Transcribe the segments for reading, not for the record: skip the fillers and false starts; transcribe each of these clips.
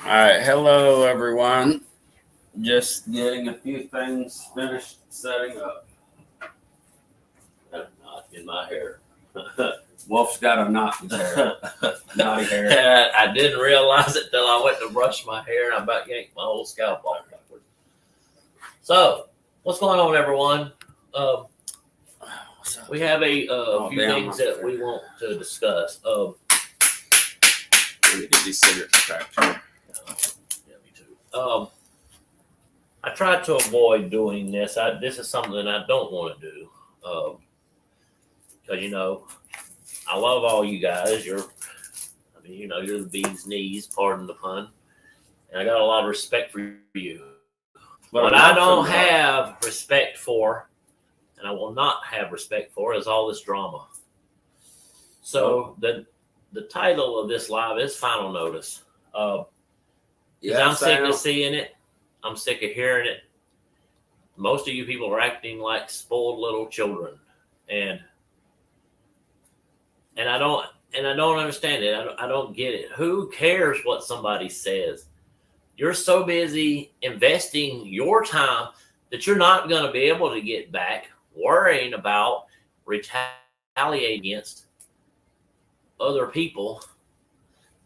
All right, hello everyone. Just getting a few things finished setting up. Got a knot in my hair. Wolf's got a knot in his hair. Knotty hair. I didn't realize it till I went to brush my hair and I about yanked my whole scalp off backwards. So, what's going on, everyone? We have a few things that we want to discuss. Let me get these cigarettes cracked. Yeah, me too. I tried to avoid doing this. This is something that I don't want to do. Because, I love all you guys. You're the bee's knees, pardon the pun. And I got a lot of respect for you. But what I don't have respect for, and I will not have respect for, is all this drama. So the title of this live is Final Notice. I'm sick of seeing it. I'm sick of hearing it. Most of you people are acting like spoiled little children. And I don't understand it. I don't get it. Who cares what somebody says? You're so busy investing your time that you're not going to be able to get back worrying about retaliating against other people.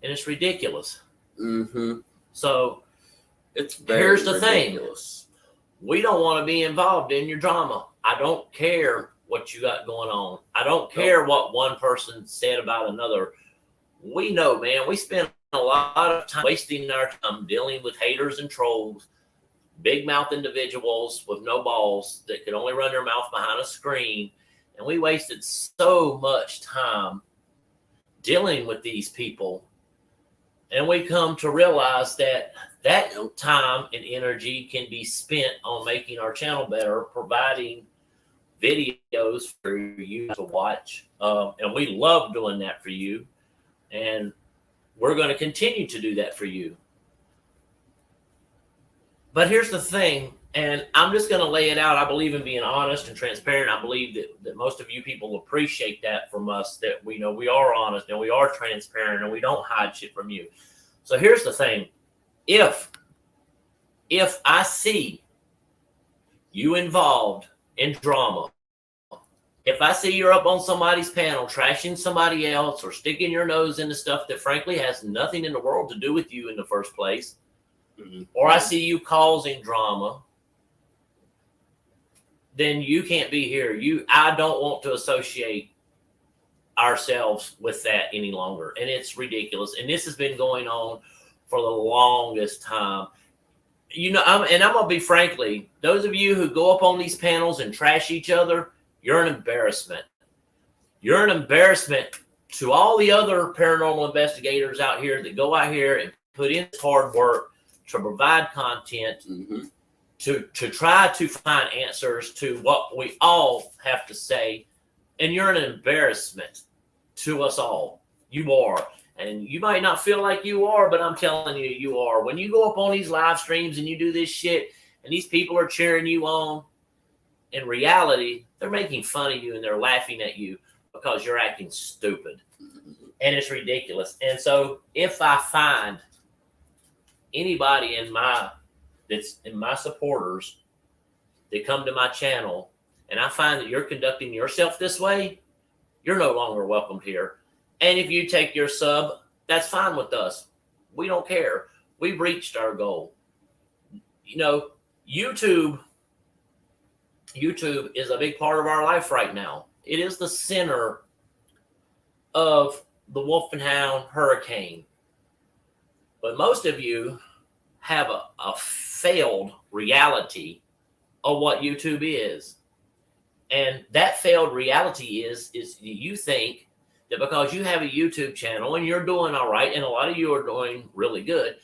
And it's ridiculous. Mm-hmm. So here's the ridiculous. thing. We don't want to be involved in your drama. I don't care what you got going on. I don't care what one person said about another. We know, man, we spend a lot of time wasting our time dealing with haters and trolls, big mouth individuals with no balls that could only run their mouth behind a screen. And we wasted so much time dealing with these people. And we come to realize that time and energy can be spent on making our channel better, providing videos for you to watch. And we love doing that for you. And we're going to continue to do that for you. But here's the thing, and I'm just going to lay it out. I believe in being honest and transparent. I believe that most of you people appreciate that from us, that we know we are honest and we are transparent and we don't hide shit from you. So here's the thing. If I see you involved in drama, if I see you're up on somebody's panel trashing somebody else or sticking your nose into stuff that frankly has nothing in the world to do with you in the first place, or I see you causing drama, then you can't be here. I don't want to associate ourselves with that any longer. And it's ridiculous. And this has been going on for the longest time. I'm going to be frankly, those of you who go up on these panels and trash each other, you're an embarrassment. You're an embarrassment to all the other paranormal investigators out here that go out here and put in hard work to provide content, to try to find answers to what we all have to say. And you're an embarrassment to us all. You are. And you might not feel like you are, but I'm telling you, you are. When you go up on these live streams and you do this shit and these people are cheering you on, in reality, they're making fun of you and they're laughing at you because you're acting stupid. And it's ridiculous. And so if I find anybody that's in my supporters that come to my channel and I find that you're conducting yourself this way, you're no longer welcomed here. And if you take your sub, that's fine with us. We don't care. We've reached our goal. YouTube is a big part of our life right now. It is the center of the Wolf and Hound hurricane. But most of you have a failed reality of what YouTube is. And that failed reality is you think that because you have a YouTube channel and you're doing all right, and a lot of you are doing really good,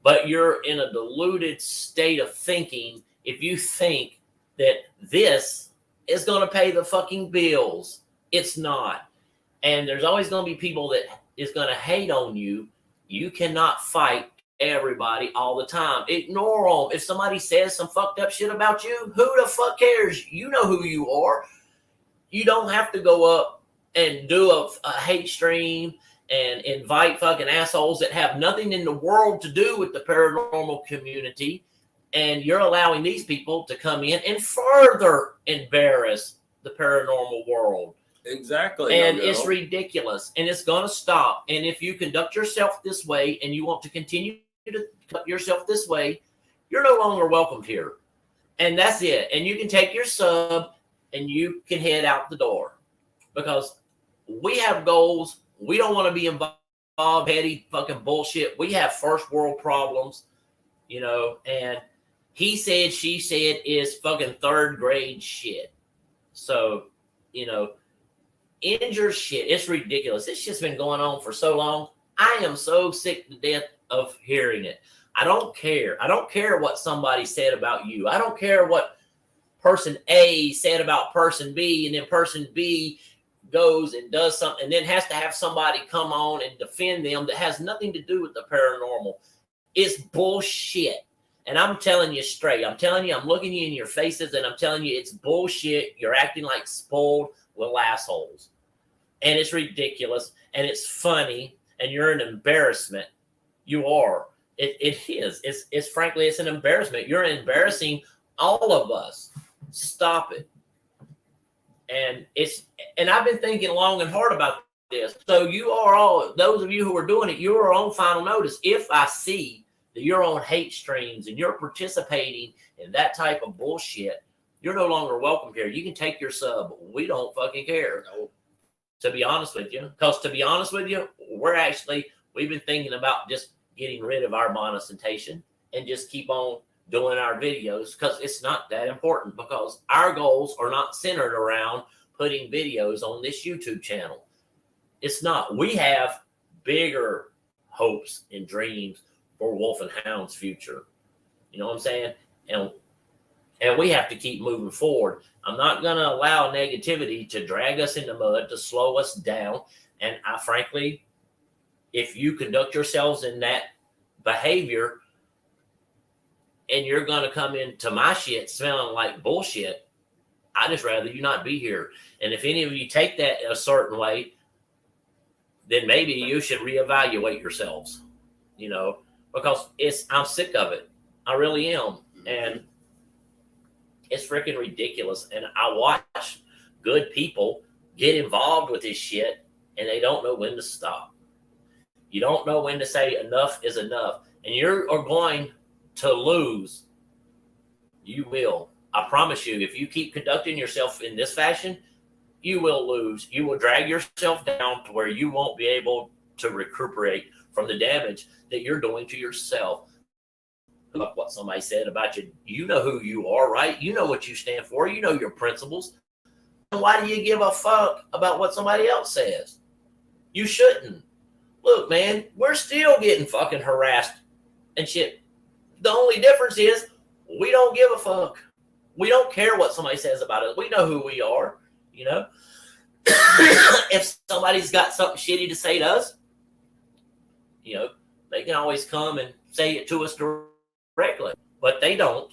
but you're in a deluded state of thinking if you think that this is going to pay the fucking bills. It's not. And there's always going to be people that is going to hate on you. You cannot fight everybody all the time. Ignore them. If somebody says some fucked up shit about you, who the fuck cares? You know who you are. You don't have to go up and do a hate stream and invite fucking assholes that have nothing in the world to do with the paranormal community. And you're allowing these people to come in and further embarrass the paranormal world. Exactly. And it's ridiculous. And it's going to stop. And if you conduct yourself this way and you want to continue to conduct yourself this way, you're no longer welcomed here. And that's it. And you can take your sub and you can head out the door. Because we have goals. We don't want to be involved in petty fucking bullshit. We have first world problems, you know, and he said, she said is fucking third grade shit. So, you know, end your shit. It's ridiculous. This shit's been going on for so long. I am so sick to death of hearing it. I don't care. I don't care what somebody said about you. I don't care what person A said about person B, and then person B goes and does something and then has to have somebody come on and defend them that has nothing to do with the paranormal. It's bullshit. And I'm telling you straight. I'm telling you, I'm looking you in your faces and I'm telling you it's bullshit. You're acting like spoiled little assholes. And it's ridiculous and it's funny and you're an embarrassment. You are. It is. It's frankly, it's an embarrassment. You're embarrassing all of us. Stop it. And I've been thinking long and hard about this. So you are all, those of you who are doing it, you are on final notice. If I see that you're on hate streams and you're participating in that type of bullshit, you're no longer welcome here. You can take your sub. We don't fucking care. No. To be honest with you. Because to be honest with you, we've been thinking about just getting rid of our monetization and just keep on doing our videos because it's not that important because our goals are not centered around putting videos on this YouTube channel. It's not. We have bigger hopes and dreams for Wolf and Hound's future. You know what I'm saying? And we have to keep moving forward. I'm not going to allow negativity to drag us in the mud, to slow us down. And I frankly, if you conduct yourselves in that behavior and you're going to come into my shit smelling like bullshit, I just rather you not be here. And if any of you take that a certain way, then maybe you should reevaluate yourselves, you know, because I'm sick of it. I really am. And it's freaking ridiculous. And I watch good people get involved with this shit and they don't know when to stop. You don't know when to say enough is enough. And you are going to lose. You will. I promise you, if you keep conducting yourself in this fashion, you will lose. You will drag yourself down to where you won't be able to recuperate from the damage that you're doing to yourself. Look what somebody said about you. You know who you are, right? You know what you stand for. You know your principles. And why do you give a fuck about what somebody else says? You shouldn't. Look, man, we're still getting fucking harassed and shit. The only difference is we don't give a fuck. We don't care what somebody says about us. We know who we are, you know. If somebody's got something shitty to say to us, you know, they can always come and say it to us directly. But they don't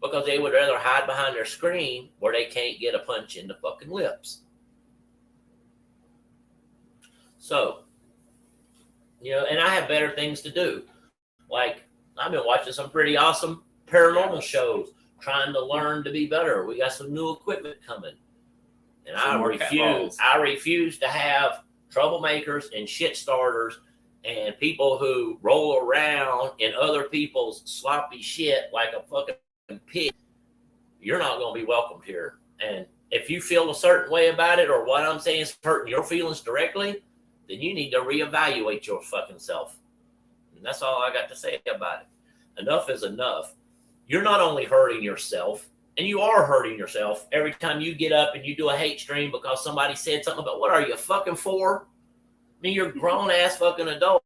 because they would rather hide behind their screen where they can't get a punch in the fucking lips. So, you know, and I have better things to do. Like, I've been watching some pretty awesome paranormal shows, trying to learn to be better. We got some new equipment coming. And I refuse to have troublemakers and shit starters and people who roll around in other people's sloppy shit like a fucking pig. You're not going to be welcomed here. And if you feel a certain way about it or what I'm saying is hurting your feelings directly, then you need to reevaluate your fucking self. And that's all I got to say about it. Enough is enough. You're not only hurting yourself, and you are hurting yourself every time you get up and you do a hate stream because somebody said something about what are you fucking for? I mean, you're grown ass fucking adults.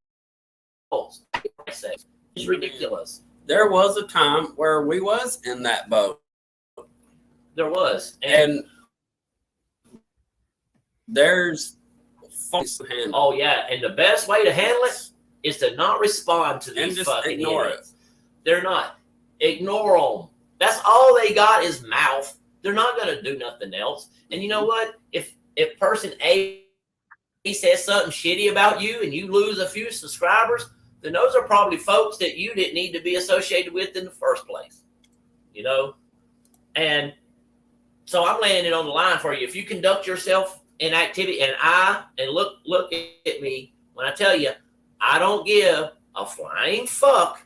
It's ridiculous. There was a time where we was in that boat. There was. And there's oh yeah, and the best way to handle it is to not respond to these fucking ignore idiots. They're not. Ignore them. That's all they got is mouth. They're not going to do nothing else. And you know what? If person A says something shitty about you and you lose a few subscribers, then those are probably folks that you didn't need to be associated with in the first place. You know? And so I'm laying it on the line for you. If you conduct yourself in activity, and look at me when I tell you, I don't give a flying fuck.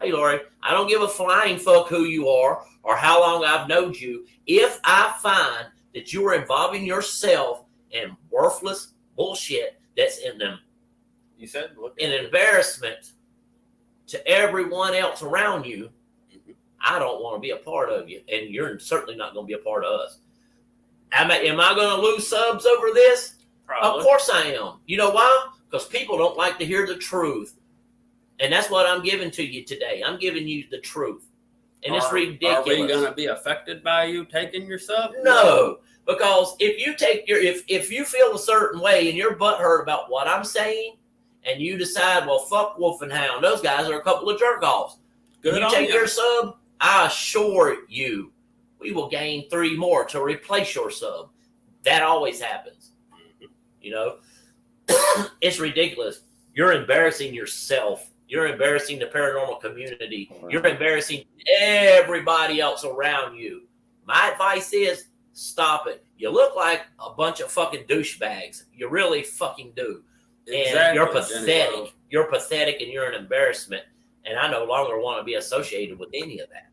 Hey, Lori, I don't give a flying fuck who you are or how long I've known you. If I find that you are involving yourself in worthless bullshit that's in them, you said, look an embarrassment to everyone else around you, I don't want to be a part of you, and you're certainly not going to be a part of us. Am I going to lose subs over this? Probably. Of course I am. You know why? Because people don't like to hear the truth. And that's what I'm giving to you today. I'm giving you the truth. And it's ridiculous. Are we going to be affected by you taking your sub? No. Because if you take if you feel a certain way and you're butthurt about what I'm saying, and you decide, well, fuck Wolf and Hound, those guys are a couple of jerk-offs. Good you take your sub, I assure you, we will gain 3 more to replace your sub. That always happens. You know? It's ridiculous. You're embarrassing yourself. You're embarrassing the paranormal community. You're embarrassing everybody else around you. My advice is, stop it. You look like a bunch of fucking douchebags. You really fucking do. Exactly. And you're pathetic. You're pathetic and you're an embarrassment. And I no longer want to be associated with any of that.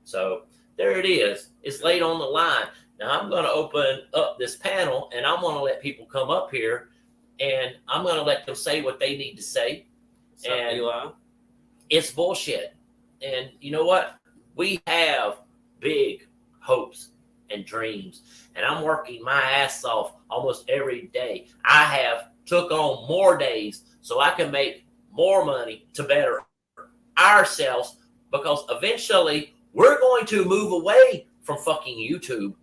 So there it is. It's laid on the line. Now I'm going to open up this panel and I'm going to let people come up here and I'm going to let them say what they need to say. And it's bullshit. And you know what? We have big hopes and dreams. And I'm working my ass off almost every day. I have took on more days so I can make more money to better ourselves, because eventually we're going to move away from fucking YouTube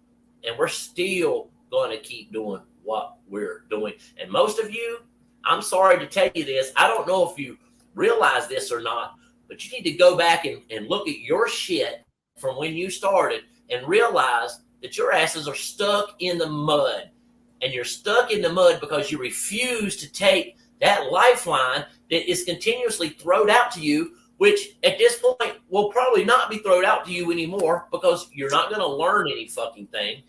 and we're still going to keep doing what we're doing. And most of you, I'm sorry to tell you this, I don't know if you realize this or not, but you need to go back and look at your shit from when you started and realize that your asses are stuck in the mud. And you're stuck in the mud because you refuse to take that lifeline that is continuously thrown out to you, which at this point will probably not be thrown out to you anymore because you're not going to learn any fucking thing.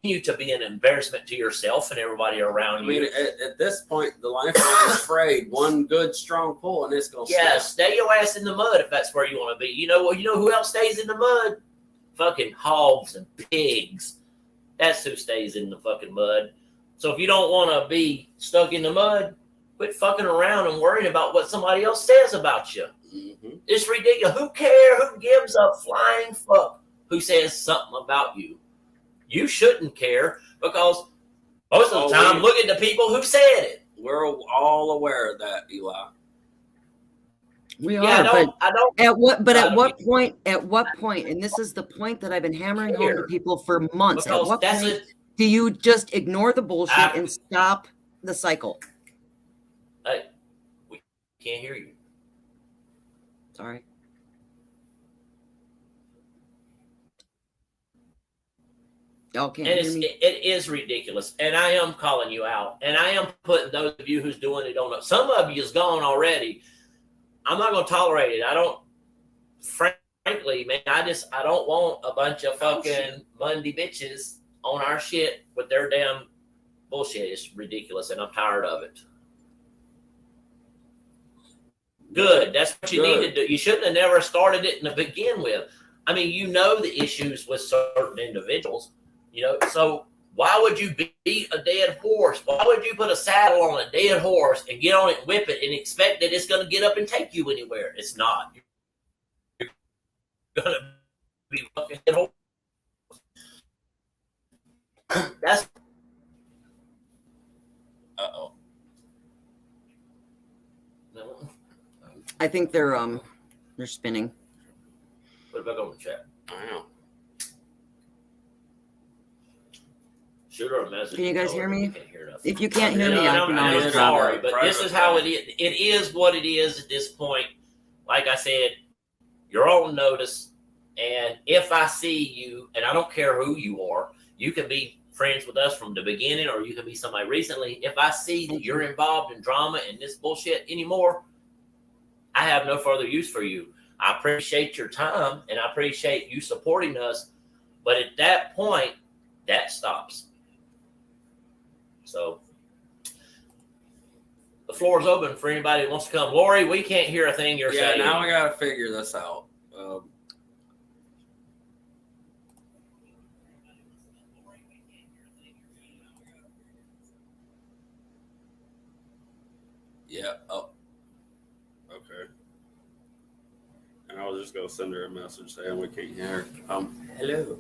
You to be an embarrassment to yourself and everybody around you. I mean, at this point, the lifeline is frayed. One good strong pull, and it's gonna stay your ass in the mud if that's where you want to be. You know who else stays in the mud? Fucking hogs and pigs. That's who stays in the fucking mud. So if you don't want to be stuck in the mud, quit fucking around and worrying about what somebody else says about you. Mm-hmm. It's ridiculous. Who cares? Who gives a flying fuck who says something about you? You shouldn't care, because most of the time, look at the people who said it. We're all aware of that, Eli. We are. I don't. At what point? And this is the point that I've been hammering home to people for months. At what point do you just ignore the bullshit and stop the cycle? Hey, we can't hear you. Sorry. And it is ridiculous. And I am calling you out. And I am putting those of you who's doing it on. Some of you is gone already. I'm not going to tolerate it. I don't, frankly, man, I don't want a bunch of fucking Monday bitches on our shit with their damn bullshit. It's ridiculous. And I'm tired of it. Good. That's what you need to do. You shouldn't have never started it to begin with. I mean, you know the issues with certain individuals. You know, so why would you beat a dead horse? Why would you put a saddle on a dead horse and get on it and whip it and expect that it's going to get up and take you anywhere? It's not. You're going to be fucking dead horse. That's. Uh-oh. No. I think they're spinning. Put it back on the chat. I know. Shoot her a message. Can you guys hear me? If you can't hear me, I can I'm sorry, but this is how it is. It is what it is at this point. Like I said, you're on notice, and if I see you, and I don't care who you are, you can be friends with us from the beginning, or you can be somebody recently. If I see that you're involved in drama and this bullshit anymore, I have no further use for you. I appreciate your time and I appreciate you supporting us. But at that point, that stops. So the floor is open for anybody who wants to come. Lori, we can't hear a thing you're saying. Yeah, now we got to figure this out. Yeah. Oh. Okay. And I was just gonna send her a message saying we can't hear. Hello.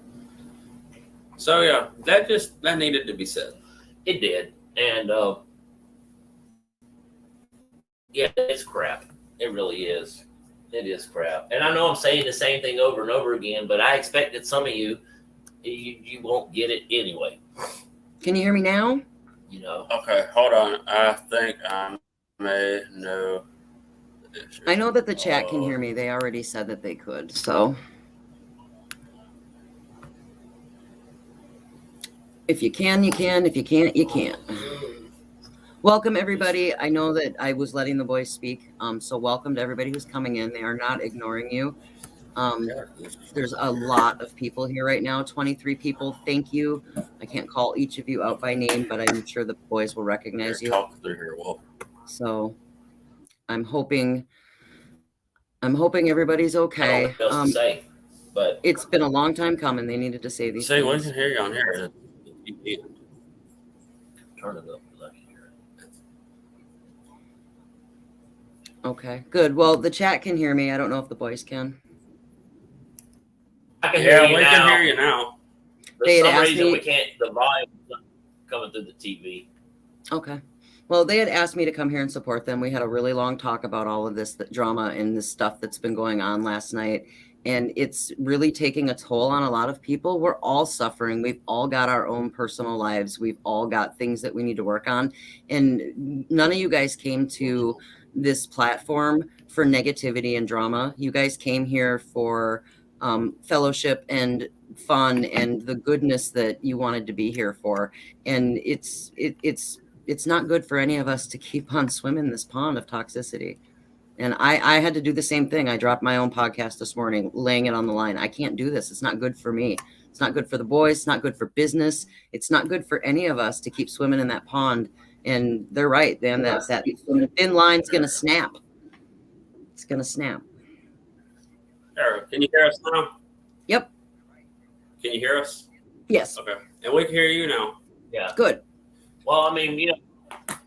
So yeah, that needed to be said. It did, and yeah, it's crap. It really is. It is crap. And I know I'm saying the same thing over and over again, but I expect that some of you won't get it anyway. Can you hear me now? You know. Okay, hold on. I think I may know. I know that the chat can hear me. They already said that they could. So if you can, you can. If you can't, you can't. Welcome, everybody. I know that I was letting the boys speak. So welcome to everybody who's coming in. They are not ignoring you. There's a lot of people here right now, 23 people. Thank you. I can't call each of you out by name, but I'm sure the boys will recognize you. Talk through here, well. So I'm hoping everybody's okay. I don't know what else to say, but it's been a long time coming. They needed to say these things. things. We can hear you on here. Turn it up. I can hear it. Okay, good. Well, the chat can hear me. I don't know if the boys can. I can hear you we now. can hear you now. For some reason, we can't. The volume coming through the TV. Okay. Well, they had asked me to come here and support them. We had a really long talk about all of this drama and this stuff that's been going on last night. And it's really taking a toll on a lot of people. We're all suffering. We've all got our own personal lives. We've all got things that we need to work on. And none of you guys came to this platform for negativity and drama. You guys came here for fellowship and fun and the goodness that you wanted to be here for. And it's not good for any of us to keep on swimming this pond of toxicity. And I had to do the same thing. I dropped my own podcast this morning, laying it on the line. I can't do this. It's not good for me. It's not good for the boys. It's not good for business. It's not good for any of us to keep swimming in that pond. And they're right, man. That thin line's going to snap. It's going to snap. Eric, can you hear us now? Yep. Can you hear us? Yes. Okay. And we can hear you now. Yeah. Good. Well, I mean, you know,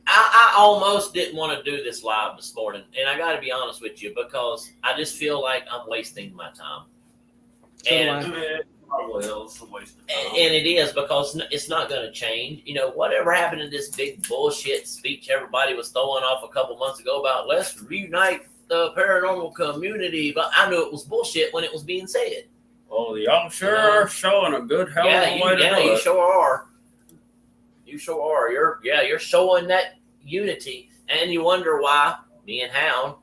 I almost didn't want to do this live this morning, and I got to be honest with you because I just feel like I'm wasting my time. So and it is because it's not going to change. You know, whatever happened to this big bullshit speech everybody was throwing off a couple months ago about let's reunite the paranormal community, but I knew it was bullshit when it was being said. Oh, y'all sure are showing a good hell of a way to do it. You sure are. You sure are. You're showing that unity, and you wonder why me and Hound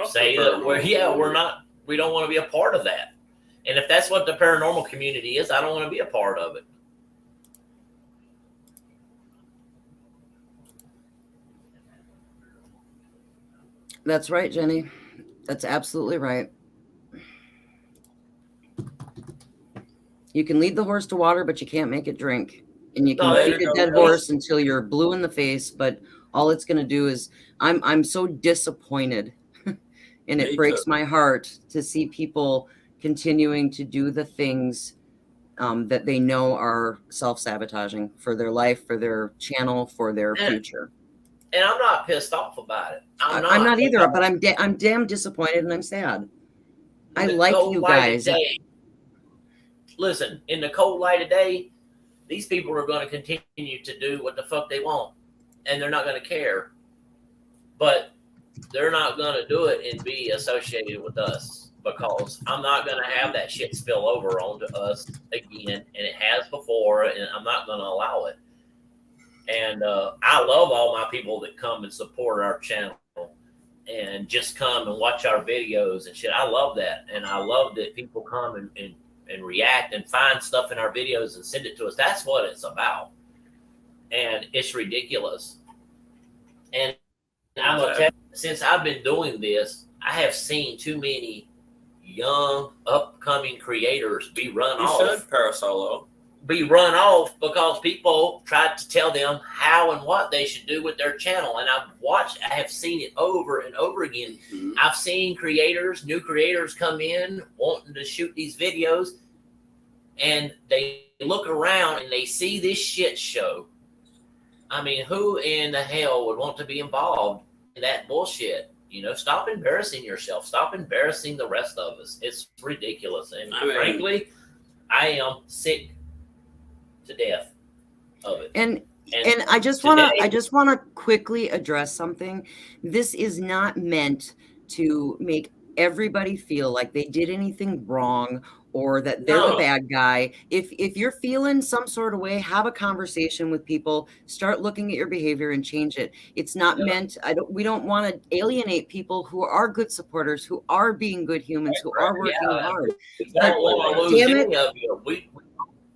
say that we don't want to be a part of that. And if that's what the paranormal community is, I don't want to be a part of it. That's right, Jenny. That's absolutely right. You can lead the horse to water, but you can't make it drink. And you can feed a dead horse until you're blue in the face, but all it's going to do is I'm so disappointed and it breaks my heart to see people continuing to do the things that they know are self-sabotaging for their life, for their channel, for their future. And I'm not pissed off about it. I'm not either, but I'm damn disappointed and I'm sad. I like you guys. Listen, in the cold light of day, these people are going to continue to do what the fuck they want, and they're not going to care. But they're not going to do it and be associated with us because I'm not going to have that shit spill over onto us again, and it has before, and I'm not going to allow it. And I love all my people that come and support our channel and just come and watch our videos and shit. I love that, and I love that people come and and react and find stuff in our videos and send it to us. That's what it's about. And it's ridiculous. And I'm going to tell you, since I've been doing this, I have seen too many young, upcoming creators be run off. Parasolo. Be run off because people tried to tell them how and what they should do with their channel. And I have seen it over and over again. Mm-hmm. I've seen new creators come in wanting to shoot these videos, and they look around and they see this shit show. I mean, who in the hell would want to be involved in that bullshit? Stop embarrassing yourself. Stop embarrassing the rest of us. It's ridiculous. And frankly, I am sick to death of it. And I just want to quickly address something. This is not meant to make everybody feel like they did anything wrong or that they're the bad guy. If you're feeling some sort of way, have a conversation with people, start looking at your behavior and change it. It's not meant, we don't want to alienate people who are good supporters, who are being good humans, who are working hard. Exactly. Damn it.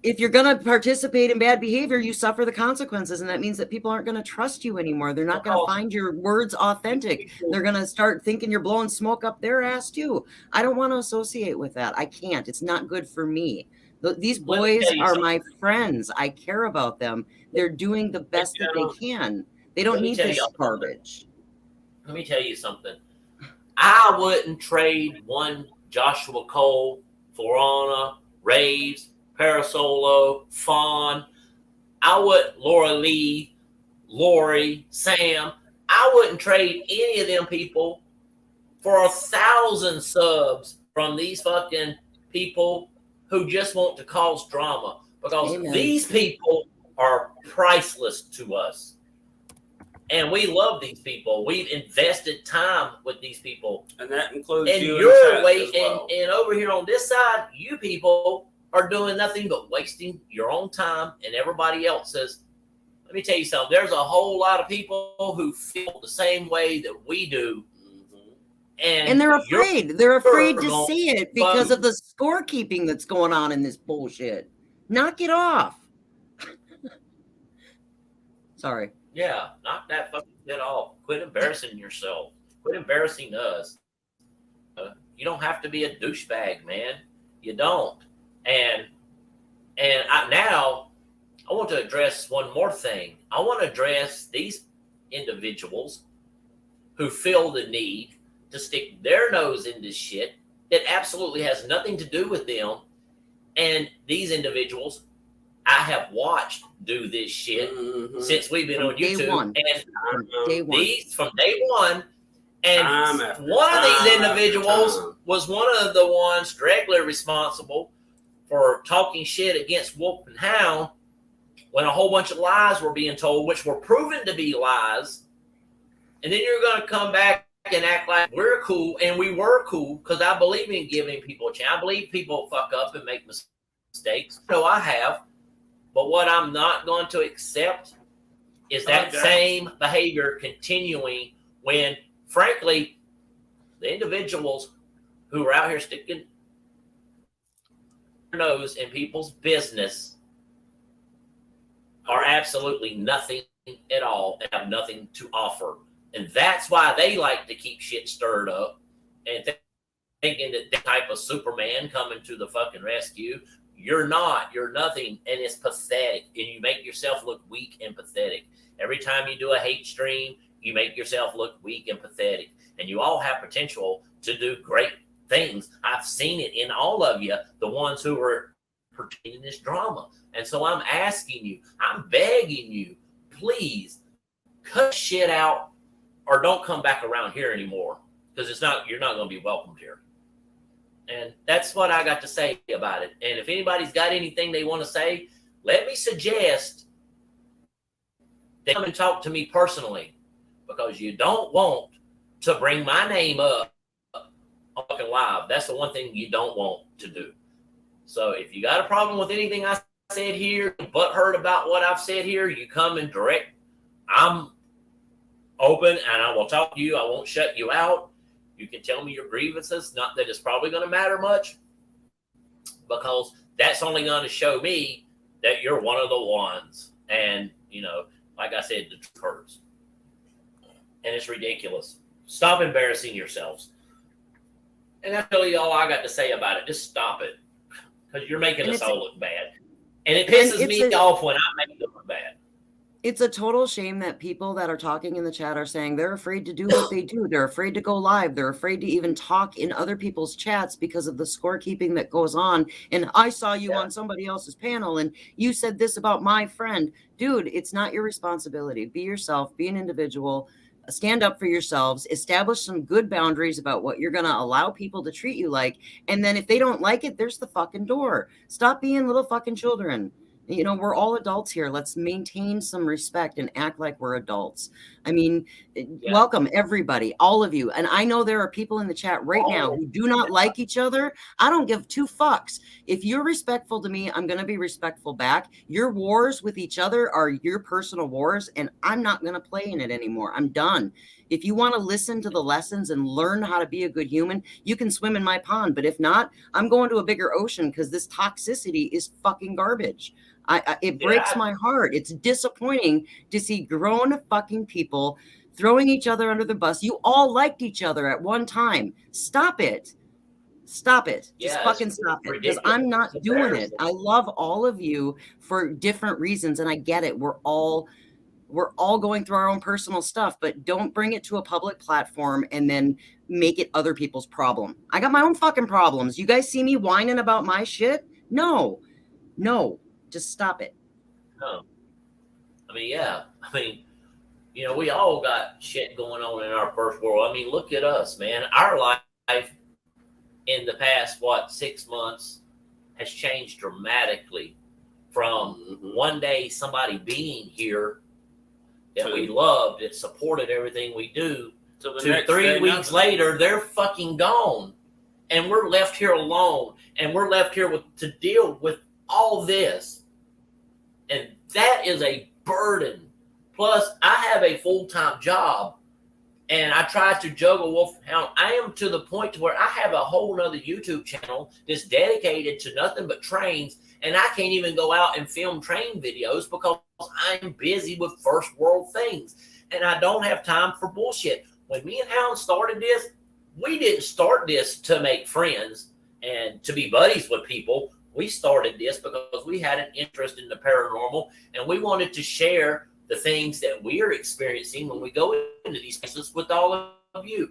If you're going to participate in bad behavior, you suffer the consequences. And that means that people aren't going to trust you anymore. They're not going to find your words authentic. They're going to start thinking you're blowing smoke up their ass too. I don't want to associate with that. I can't. It's not good for me. These boys are my friends. I care about them. They're doing the best that they can. They don't need this garbage. Let me tell you something. I wouldn't trade one Joshua Cole, Florana, Raves, Parasolo, Fawn. I wouldn't Laura Lee, Lori, Sam. I wouldn't trade any of them people for 1,000 subs from these fucking people who just want to cause drama, because these people are priceless to us. And we love these people. We've invested time with these people. And that includes and you. Your way, and over here on this side, you people are doing nothing but wasting your own time and everybody else's. Let me tell you something. There's a whole lot of people who feel the same way that we do. And they're afraid. They're afraid to say it because of the scorekeeping that's going on in this bullshit. Knock it off. Sorry. Yeah, knock that fucking shit off. Quit embarrassing yourself. Quit embarrassing us. You don't have to be a douchebag, man. You don't. And now I want to address one more thing. I want to address these individuals who feel the need to stick their nose in this shit that absolutely has nothing to do with them. And these individuals I have watched do this shit since we've been on YouTube. From day one. And one of these individuals was one of the ones directly responsible for talking shit against Wolf and Hound when a whole bunch of lies were being told, which were proven to be lies. And then you're going to come back and act like we're cool, and we were cool, because I believe in giving people a chance. I believe people fuck up and make mistakes. No, I have. But what I'm not going to accept is that same behavior continuing when, frankly, the individuals who are out here sticking their nose in people's business are absolutely nothing at all and have nothing to offer. And that's why they like to keep shit stirred up and thinking that that type of Superman coming to the fucking rescue. You're not. You're nothing. And it's pathetic. And you make yourself look weak and pathetic. Every time you do a hate stream, you make yourself look weak and pathetic. And you all have potential to do great things. I've seen it in all of you, the ones who are portraying this drama. And so I'm asking you, I'm begging you, please cut shit out or don't come back around here anymore, because you're not going to be welcomed here. And that's what I got to say about it. And if anybody's got anything they want to say, let me suggest they come and talk to me personally, because you don't want to bring my name up on fucking live. That's the one thing you don't want to do. So if you got a problem with anything I said here, butthurt about what I've said here, you come and direct. I'm open and I will talk to you. I won't shut you out. You can tell me your grievances. Not that it's probably going to matter much, because that's only going to show me that you're one of the ones. And, like I said, the truth hurts. And it's ridiculous. Stop embarrassing yourselves. And that's really all I got to say about it. Just stop it. Because you're making us all look bad. And it pisses me off when I make them look bad. It's a total shame that people that are talking in the chat are saying they're afraid to do what they do. They're afraid to go live. They're afraid to even talk in other people's chats because of the scorekeeping that goes on. And I saw you on somebody else's panel and you said this about my friend. Dude, it's not your responsibility. Be yourself, be an individual, stand up for yourselves, establish some good boundaries about what you're going to allow people to treat you like. And then if they don't like it, there's the fucking door. Stop being little fucking children. We're all adults here. Let's maintain some respect and act like we're adults. I mean, welcome everybody, all of you. And I know there are people in the chat right now who do not like each other. I don't give two fucks. If you're respectful to me, I'm going to be respectful back. Your wars with each other are your personal wars, and I'm not going to play in it anymore. I'm done. If you want to listen to the lessons and learn how to be a good human, you can swim in my pond. But if not, I'm going to a bigger ocean because this toxicity is fucking garbage. It breaks my heart. It's disappointing to see grown fucking people throwing each other under the bus. You all liked each other at one time. Stop it. Stop it. Just fucking stop it. Because I'm not doing it. I love all of you for different reasons, and I get it. We're all going through our own personal stuff, but don't bring it to a public platform and then make it other people's problem. I got my own fucking problems. You guys see me whining about my shit? No. Just stop it. No. We all got shit going on in our first world. I mean, look at us, man. Our life in the past, 6 months has changed dramatically from one day somebody being here that we loved, that supported everything we do, to 3 weeks later, they're fucking gone. And we're left here alone. And we're left here to deal with all this. And that is a burden. Plus, I have a full-time job. And I try to juggle Wolfhound. I am to the point to where I have a whole nother YouTube channel that's dedicated to nothing but trains. And I can't even go out and film train videos because I'm busy with first world things. And I don't have time for bullshit. When me and Hound started this, we didn't start this to make friends and to be buddies with people. We started this because we had an interest in the paranormal and we wanted to share the things that we are experiencing when we go into these places with all of you.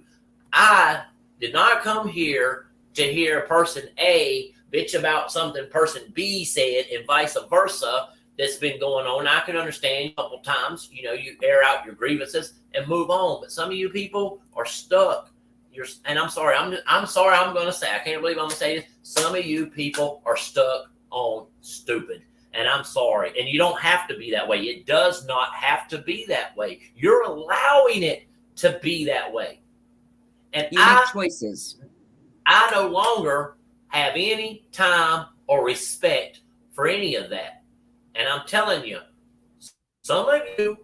I did not come here to hear person A bitch about something person B said and vice versa that's been going on. I can understand a couple times, you air out your grievances and move on. But some of you people are stuck. And I'm sorry. I'm sorry. I'm going to say. I can't believe I'm going to say this. Some of you people are stuck on stupid, and I'm sorry. And you don't have to be that way. It does not have to be that way. You're allowing it to be that way. And you make choices. I no longer have any time or respect for any of that. And I'm telling you, some of you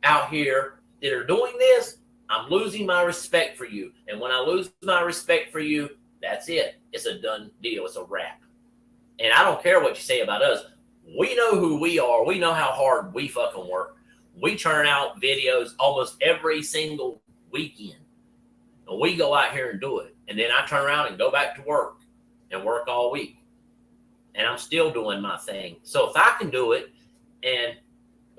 out here that are doing this, I'm losing my respect for you. And when I lose my respect for you, that's it. It's a done deal. It's a wrap. And I don't care what you say about us. We know who we are. We know how hard we fucking work. We turn out videos almost every single weekend. And we go out here and do it. And then I turn around and go back to work and work all week. And I'm still doing my thing. So if I can do it, and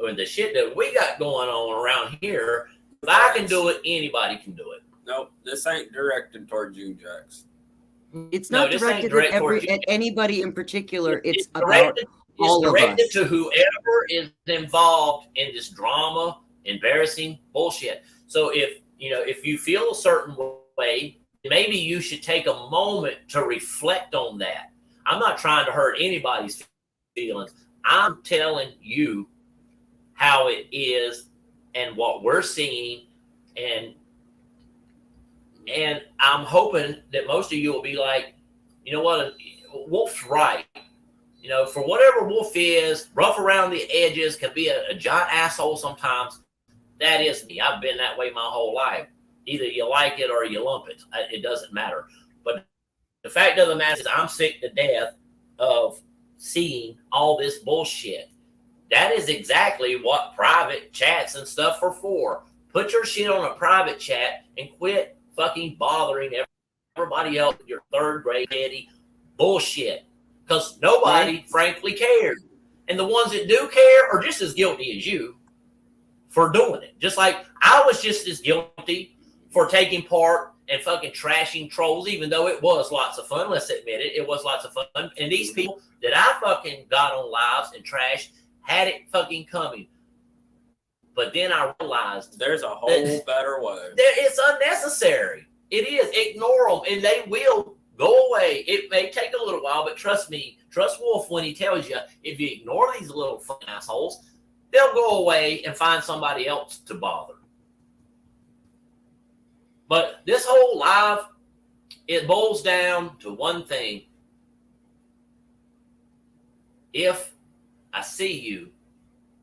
with the shit that we got going on around here, if I can do it, anybody can do it. Nope, this ain't directed towards you, Jax. It's not directed at anybody in particular. It's about all of us. It's directed to whoever is involved in this drama, embarrassing bullshit. So if you feel a certain way, maybe you should take a moment to reflect on that. I'm not trying to hurt anybody's feelings. I'm telling you how it is and what we're seeing, and I'm hoping that most of you will be like, you know what, Wolf's right. For whatever Wolf is, rough around the edges, can be a giant asshole sometimes. That is me. I've been that way my whole life. Either you like it or you lump it. It doesn't matter. But the fact of the matter is I'm sick to death of seeing all this bullshit. That is exactly what private chats and stuff are for. Put your shit on a private chat and quit fucking bothering everybody else with your third grade petty bullshit. Because nobody, Right. frankly, cares. And the ones that do care are just as guilty as you for doing it. Just like I was just as guilty for taking part and fucking trashing trolls, even though it was lots of fun. Let's admit it. It was lots of fun. And these people that I fucking got on lives and trashed had it fucking coming. But then I realized there's a whole better way. It's unnecessary. It is. Ignore them and they will go away. It may take a little while, but trust me, trust Wolf when he tells you, if you ignore these little fucking assholes, they'll go away and find somebody else to bother. But this whole live, it boils down to one thing. If I see you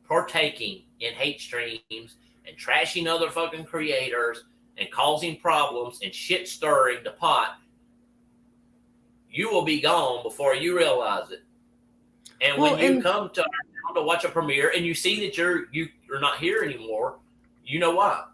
partaking in hate streams and trashing other fucking creators and causing problems and shit stirring the pot, you will be gone before you realize it. And when you come to our town to watch a premiere and you see that you're not here anymore, you know why.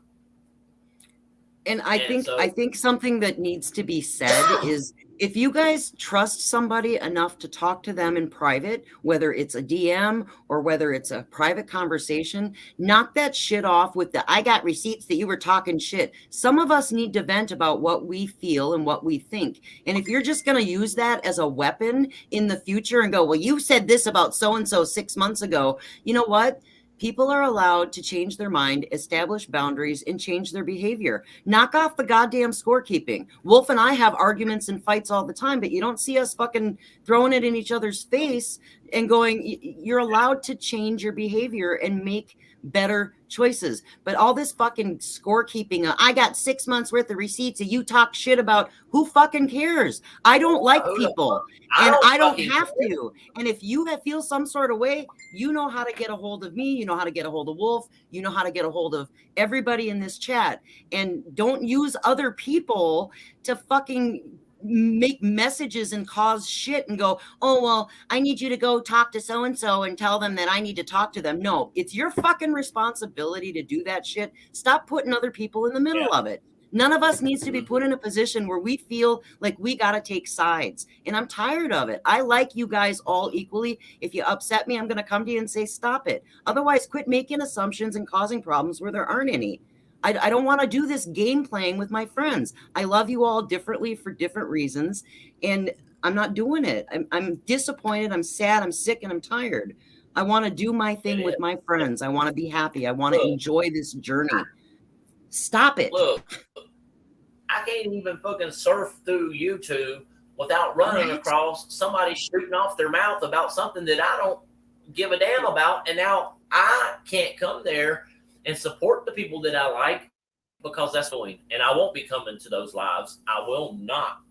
And I think something that needs to be said is, if you guys trust somebody enough to talk to them in private, whether it's a DM or whether it's a private conversation, knock that shit off with the, I got receipts that you were talking shit. Some of us need to vent about what we feel and what we think. And if you're just going to use that as a weapon in the future and go, well, you said this about so-and-so 6 months ago, you know what? People are allowed to change their mind, establish boundaries, and change their behavior. Knock off the goddamn scorekeeping. Wolf and I have arguments and fights all the time, but you don't see us fucking throwing it in each other's face and going, you're allowed to change your behavior and make better choices. But all this fucking scorekeeping, I got 6 months worth of receipts and you talk shit about, who fucking cares? I don't like people and I don't have to. And if you feel some sort of way, you know how to get a hold of me. You know how to get a hold of Wolf. You know how to get a hold of everybody in this chat. And don't use other people to fucking make messages and cause shit and go, oh, well, I need you to go talk to so-and-so and tell them that I need to talk to them. No, it's your fucking responsibility to do that shit. Stop putting other people in the middle of it. None of us needs to be put in a position where we feel like we got to take sides. And I'm tired of it. I like you guys all equally. If you upset me, I'm going to come to you and say, stop it. Otherwise, quit making assumptions and causing problems where there aren't any. I don't want to do this game playing with my friends. I love you all differently for different reasons. And I'm not doing it. I'm disappointed. I'm sad. I'm sick and I'm tired. I want to do my thing with my friends. I want to be happy. I want to enjoy this journey. Stop it. Look, I can't even fucking surf through YouTube without running across somebody shooting off their mouth about something that I don't give a damn about. And now I can't come there and support the people that I like because that's going. And I won't be coming to those lives. I will not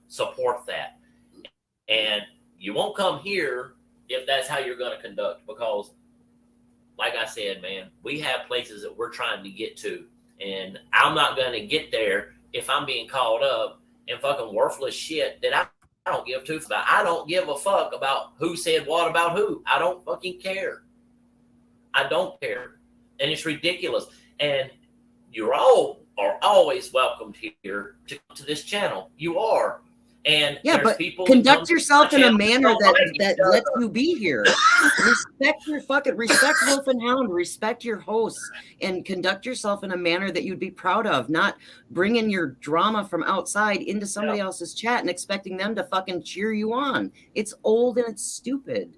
support that. And you won't come here if that's how you're going to conduct, because like I said, man, we have places that we're trying to get to. And I'm not going to get there if I'm being caught up in fucking worthless shit that I don't give two fucks about. I don't give a fuck about who said what about who. I don't fucking care. I don't care. And it's ridiculous. And you all are always welcomed here to this channel. You are. And yeah, but conduct yourself in a manner that lets you be here. Respect Wolf and Hound, respect your hosts, and conduct yourself in a manner that you'd be proud of, not bringing your drama from outside into somebody else's chat and expecting them to fucking cheer you on. It's old and it's stupid.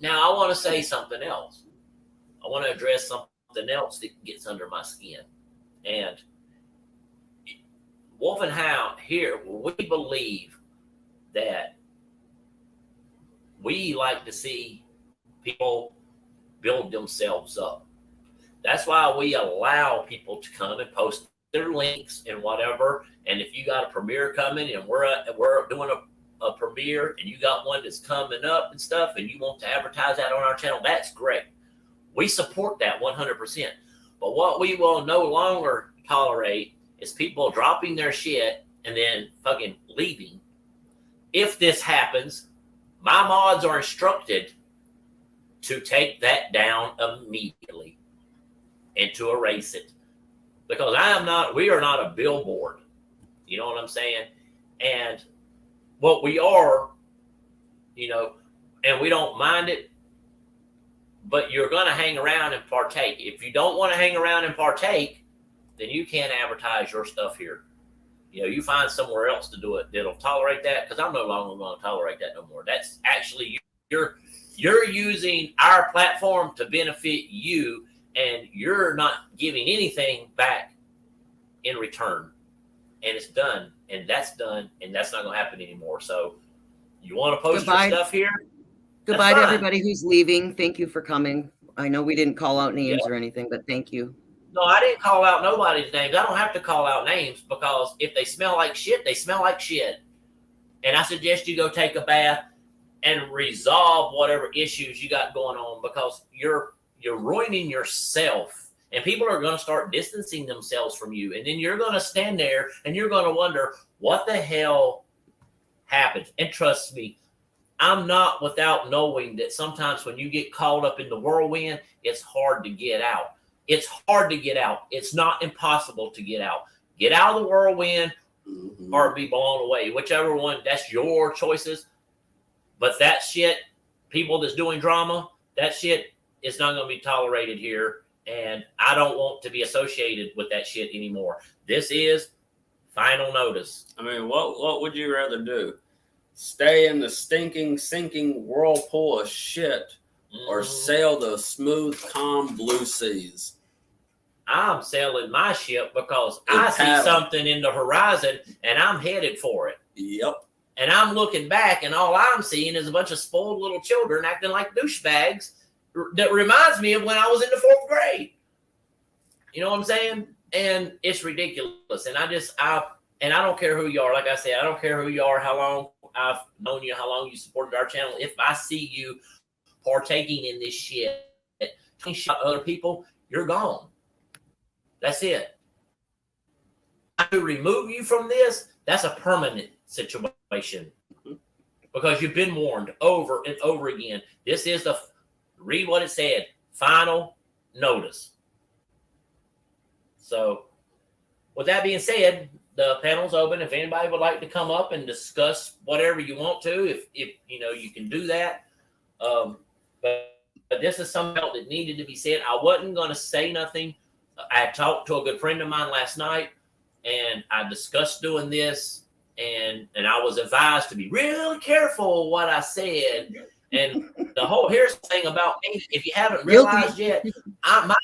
Now I want to say something else. I want to address something else that gets under my skin. And Wolf and Hound here, we believe that we like to see people build themselves up. That's why we allow people to come and post their links and whatever. And if you got a premiere coming and we're doing a premiere and you got one that's coming up and stuff and you want to advertise that on our channel, that's great. We support that 100%. But what we will no longer tolerate is people dropping their shit and then fucking leaving if this happens, my mods are instructed to take that down immediately and to erase it, because we are not a billboard. You know what I'm saying? And what we are, and we don't mind it, but you're going to hang around and partake. If you don't want to hang around and partake, then you can't advertise your stuff here. You find somewhere else to do it that'll tolerate that, because I'm no longer going to tolerate that no more. That's actually you're using our platform to benefit you, and you're not giving anything back in return. And it's done, and that's done, and that's not going to happen anymore. So you want to post your stuff here? Goodbye to everybody who's leaving. Thank you for coming. I know we didn't call out names or anything, but thank you. No, I didn't call out nobody's names. I don't have to call out names, because if they smell like shit, they smell like shit. And I suggest you go take a bath and resolve whatever issues you got going on, because you're ruining yourself. And people are going to start distancing themselves from you. And then you're going to stand there and you're going to wonder what the hell happened. And trust me, I'm not without knowing that sometimes when you get caught up in the whirlwind, it's hard to get out. It's hard to get out. It's not impossible to get out. Get out of the whirlwind or be blown away. Whichever one, that's your choices. But that shit, people that's doing drama, that shit is not going to be tolerated here. And I don't want to be associated with that shit anymore. This is final notice. I mean, what would you rather do? Stay in the stinking, sinking whirlpool of shit, or sail the smooth, calm blue seas? I'm sailing my ship, because I see something in the horizon and I'm headed for it. Yep. And I'm looking back, and all I'm seeing is a bunch of spoiled little children acting like douchebags. That reminds me of when I was in the 4th grade. You know what I'm saying? And it's ridiculous. And I don't care who you are. Like I said, I don't care who you are, how long I've known you, how long you supported our channel. If I see you partaking in this shit, other people, you're gone. That's it. To remove you from this, that's a permanent situation, because you've been warned over and over again. This is read what it said, final notice. So with that being said, the panel's open. If anybody would like to come up and discuss whatever you want to, if you can do that. But this is something else that needed to be said. I wasn't going to say nothing. I talked to a good friend of mine last night, and I discussed doing this, and I was advised to be really careful what I said. And here's the thing about me. If you haven't realized yet, my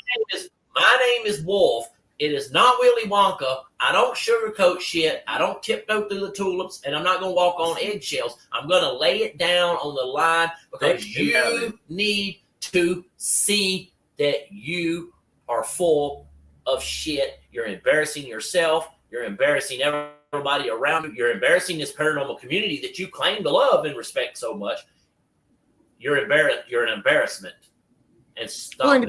name is Wolf. It is not Willy Wonka. I don't sugarcoat shit. I don't tiptoe through the tulips, and I'm not going to walk on eggshells. I'm going to lay it down on the line, because you need to see that you are full of shit. You're embarrassing yourself. You're embarrassing everybody around you. You're embarrassing this paranormal community that you claim to love and respect so much. You're embarrassed. You're an embarrassment. And stop. Well, and to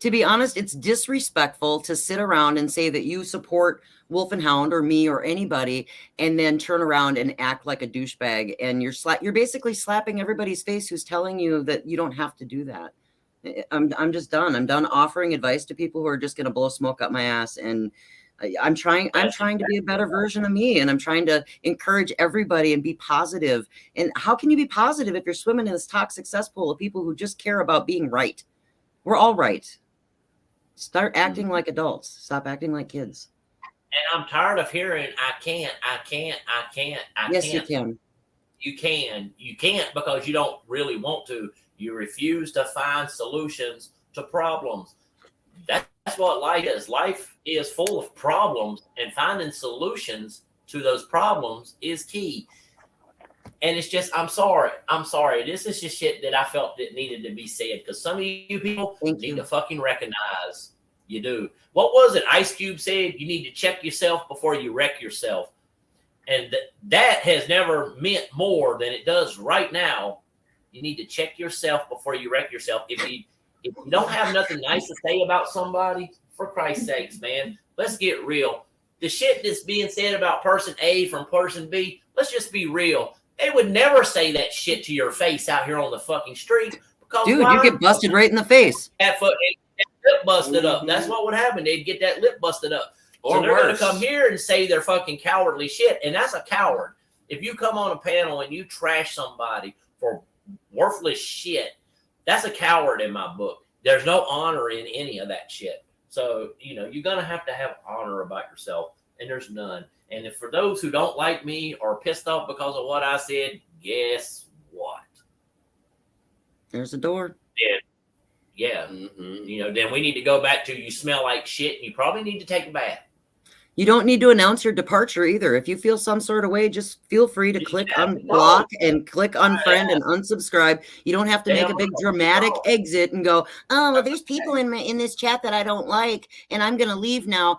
be honest, it's disrespectful to sit around and say that you support Wolf and Hound or me or anybody, and then turn around and act like a douchebag. And you're basically slapping everybody's face who's telling you that you don't have to do that. I'm just done. I'm done offering advice to people who are just going to blow smoke up my ass. And I'm trying to be a better version of me, and I'm trying to encourage everybody and be positive. And how can you be positive if you're swimming in this toxic cesspool of people who just care about being right? We're all right. Start acting like adults. Stop acting like kids. And I'm tired of hearing, I can't. Yes, you can. You can. You can't, because you don't really want to. You refuse to find solutions to problems. That's what life is. Life is full of problems, and finding solutions to those problems is key. And it's just, I'm sorry. This is just shit that I felt that needed to be said, because some of you people need to fucking recognize you do. What was it Ice Cube said? You need to check yourself before you wreck yourself. And that has never meant more than it does right now. You need to check yourself before you wreck yourself. If you don't have nothing nice to say about somebody, for Christ's sakes, man, let's get real. The shit that's being said about person A from person B, let's just be real. They would never say that shit to your face out here on the fucking street because Dude, you get busted right in the face. that lip busted up. That's what would happen. They'd get that lip busted up. Or so they're going to worse. come here and say they're fucking cowardly shit, and that's a coward. If you come on a panel and you trash somebody for worthless shit, that's a coward in my book. There's no honor in any of that shit. So, you're going to have honor about yourself, and there's none. And if for those who don't like me or pissed off because of what I said, guess what? There's a door. Yeah. Then we need to go back to you smell like shit and you probably need to take a bath. You don't need to announce your departure either. If you feel some sort of way, just feel free to click unblock and click unfriend and unsubscribe. You don't have to make a big dramatic exit and go, oh, well, there's people in this chat that I don't like, and I'm gonna leave now.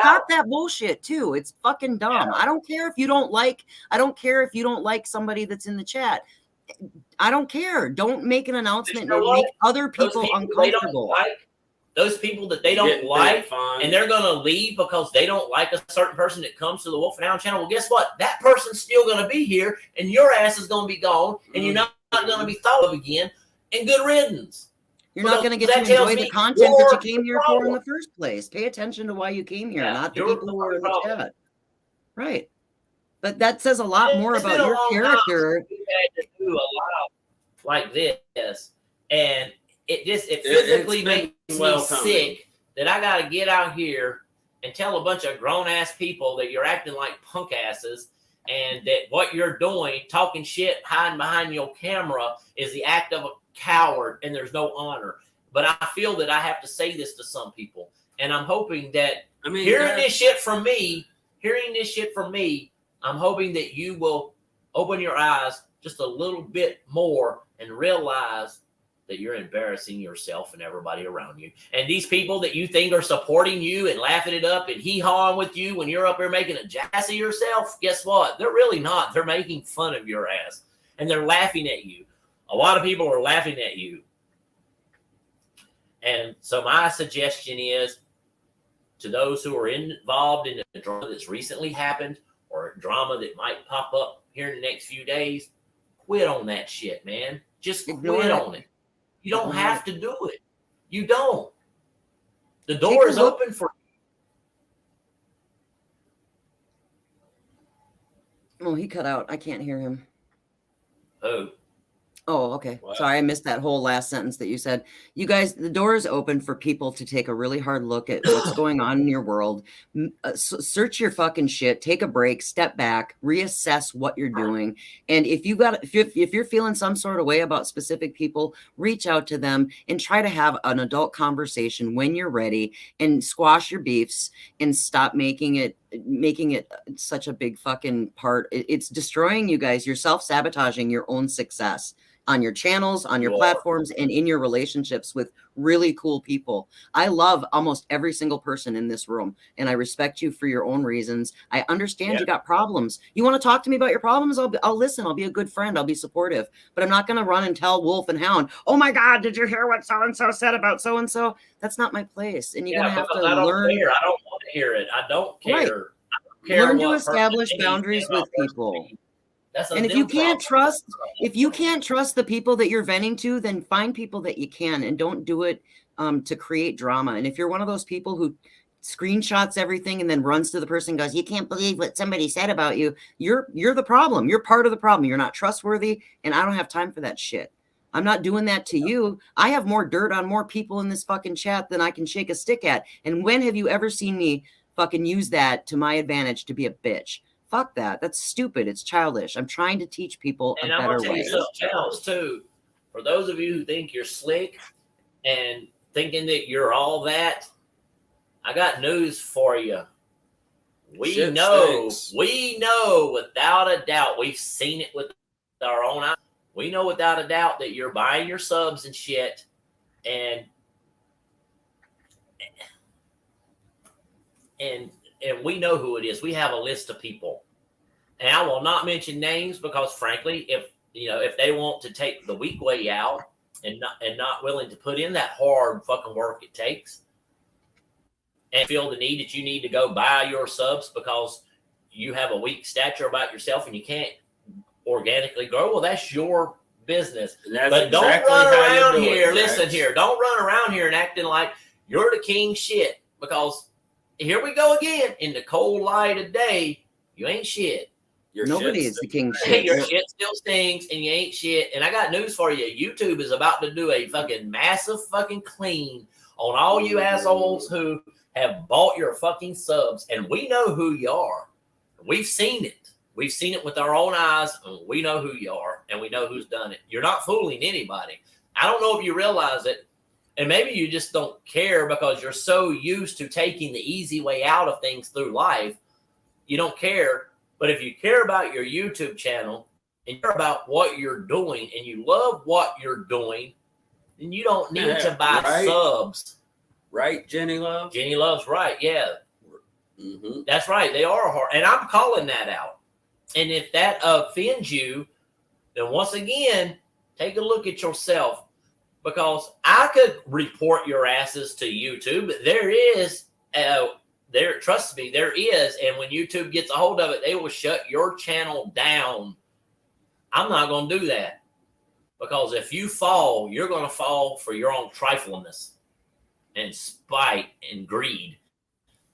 Stop that bullshit too. It's fucking dumb. Yeah. I don't care if you don't like somebody that's in the chat. I don't care. Don't make an announcement and make other people uncomfortable. Those people that they don't like, and they're going to leave because they don't like a certain person that comes to the Wolf and Hound channel. Well, guess what? That person's still going to be here, and your ass is going to be gone, and you're not going to be thought of again. And good riddance. You're not going to get to enjoy the content that you came here for in the first place. Pay attention to why you came here, not the people who are in the chat. Right. But that says a lot more about your character. We've had to do a lot like this, and it physically makes me sick that I got to get out here and tell a bunch of grown ass people that you're acting like punk asses, and that what you're doing, talking shit, hiding behind your camera, is the act of a coward, and there's no honor. But I feel that I have to say this to some people, and I'm hoping that hearing this shit from me, I'm hoping that you will open your eyes just a little bit more and realize that you're embarrassing yourself and everybody around you. And these people that you think are supporting you and laughing it up and hee-hawing with you when you're up there making a jazz of yourself, guess what? They're really not. They're making fun of your ass. And they're laughing at you. A lot of people are laughing at you. And so my suggestion is to those who are involved in a drama that's recently happened or a drama that might pop up here in the next few days, quit on that shit, man. Just quit on it. You don't have to do it. You don't. The door is open for you. Oh, he cut out. I can't hear him. Oh. Oh, okay. Wow. Sorry, I missed that whole last sentence that you said. You guys, the door is open for people to take a really hard look at what's going on in your world. Search your fucking shit, take a break, step back, reassess what you're doing. And if you're feeling some sort of way about specific people, reach out to them and try to have an adult conversation when you're ready, and squash your beefs and stop making it such a big fucking part. It's destroying you guys. You're self-sabotaging your own success on your channels, on your platforms, and in your relationships with really cool people. I love almost every single person in this room, and I respect you for your own reasons. I understand you got problems. You want to talk to me about your problems? I'll listen. I'll be a good friend. I'll be supportive. But I'm not going to run and tell Wolf and Hound, oh my God, did you hear what so-and-so said about so-and-so? That's not my place. And you're going to have to learn. I don't want to hear it. I don't care. Right. I don't care. Learn to establish boundaries with people. And if you can't trust the people that you're venting to, then find people that you can, and don't do it to create drama. And if you're one of those people who screenshots everything and then runs to the person and goes, you can't believe what somebody said about you, you're the problem. You're part of the problem. You're not trustworthy, and I don't have time for that shit. I'm not doing that to you. I have more dirt on more people in this fucking chat than I can shake a stick at. And when have you ever seen me fucking use that to my advantage to be a bitch? Fuck that. That's stupid. It's childish. I'm trying to teach people a better way. And I'm going to tell you something else, too. For those of you who think you're slick and thinking that you're all that, I got news for you. We know without a doubt, we've seen it with our own eyes. We know without a doubt that you're buying your subs and shit, and we know who it is. We have a list of people, and I will not mention names because, frankly, if they want to take the weak way out and not willing to put in that hard fucking work it takes, and feel the need that you need to go buy your subs because you have a weak stature about yourself and you can't organically grow, well, that's your business. And that's But don't exactly run how you around do here. it, Listen Jax. here. Don't run around here and acting like you're the king shit. Because here we go again. In the cold light of day, you ain't shit. Your Nobody shit's is the king shit. Your shit still stings and you ain't shit. And I got news for you. YouTube is about to do a fucking massive fucking clean on all you assholes who have bought your fucking subs. And we know who you are. We've seen it. We've seen it with our own eyes, and we know who you are, and we know who's done it. You're not fooling anybody. I don't know if you realize it, and maybe you just don't care because you're so used to taking the easy way out of things through life. You don't care. But if you care about your YouTube channel and care about what you're doing and you love what you're doing, then you don't need to buy subs. Right, Jenny Love? Jenny Love's right, yeah. Mm-hmm. That's right. They are hard. And I'm calling that out. And if that offends you, then once again, take a look at yourself. Because I could report your asses to YouTube. There is, trust me, there is. And when YouTube gets a hold of it, they will shut your channel down. I'm not going to do that. Because if you fall, you're going to fall for your own triflingness and spite and greed.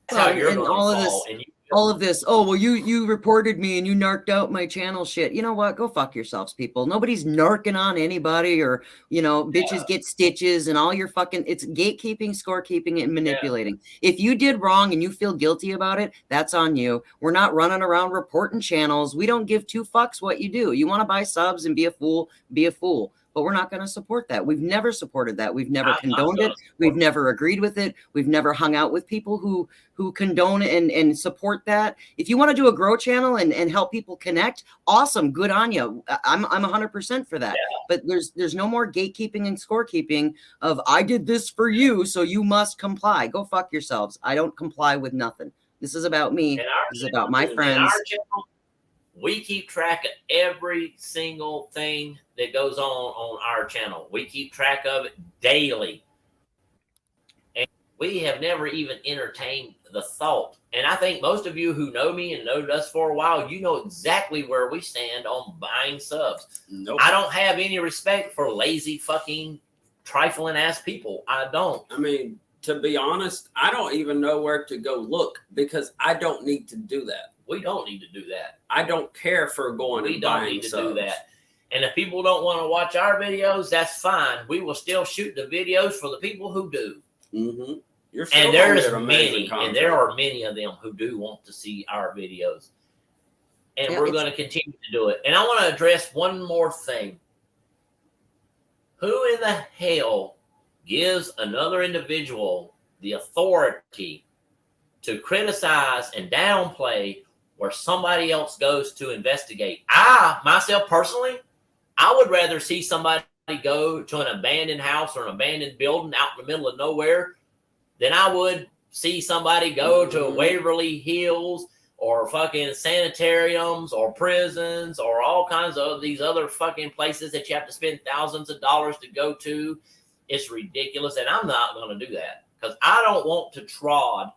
That's how you're going to fall. All of this, oh, well, you reported me and you narked out my channel shit. You know what? Go fuck yourselves, people. Nobody's narking on anybody or, bitches get stitches and all your fucking, it's gatekeeping, scorekeeping, and manipulating. If you did wrong and you feel guilty about it, that's on you. We're not running around reporting channels. We don't give two fucks what you do. You want to buy subs and be a fool, be a fool. But we're not going to support that. We've never supported that. We've never condoned it. We've never agreed with it. We've never hung out with people who condone and support that. If you want to do a grow channel and help people connect, awesome, good on you. I'm 100% for that. Yeah. But there's no more gatekeeping and scorekeeping of I did this for you, so you must comply. Go fuck yourselves. I don't comply with nothing. This is about me. This is about my friends. We keep track of every single thing that goes on our channel. We keep track of it daily. And we have never even entertained the thought. And I think most of you who know me and know us for a while, you know exactly where we stand on buying subs. Nope. I don't have any respect for lazy fucking trifling ass people. I don't. I mean, to be honest, I don't even know where to go look because I don't need to do that. We don't need to do that. I don't care for going and buying We don't need to subs. do that. And if people don't want to watch our videos, that's fine. We will still shoot the videos for the people who do. Mm-hmm. And there's many, and there are many of them who do want to see our videos. And we're going to continue to do it. And I want to address one more thing. Who in the hell gives another individual the authority to criticize and downplay where somebody else goes to investigate? Myself personally, I would rather see somebody go to an abandoned house or an abandoned building out in the middle of nowhere than I would see somebody go to Waverly Hills or fucking sanitariums or prisons or all kinds of these other fucking places that you have to spend thousands of dollars to go to. It's ridiculous, and I'm not going to do that because I don't want to trod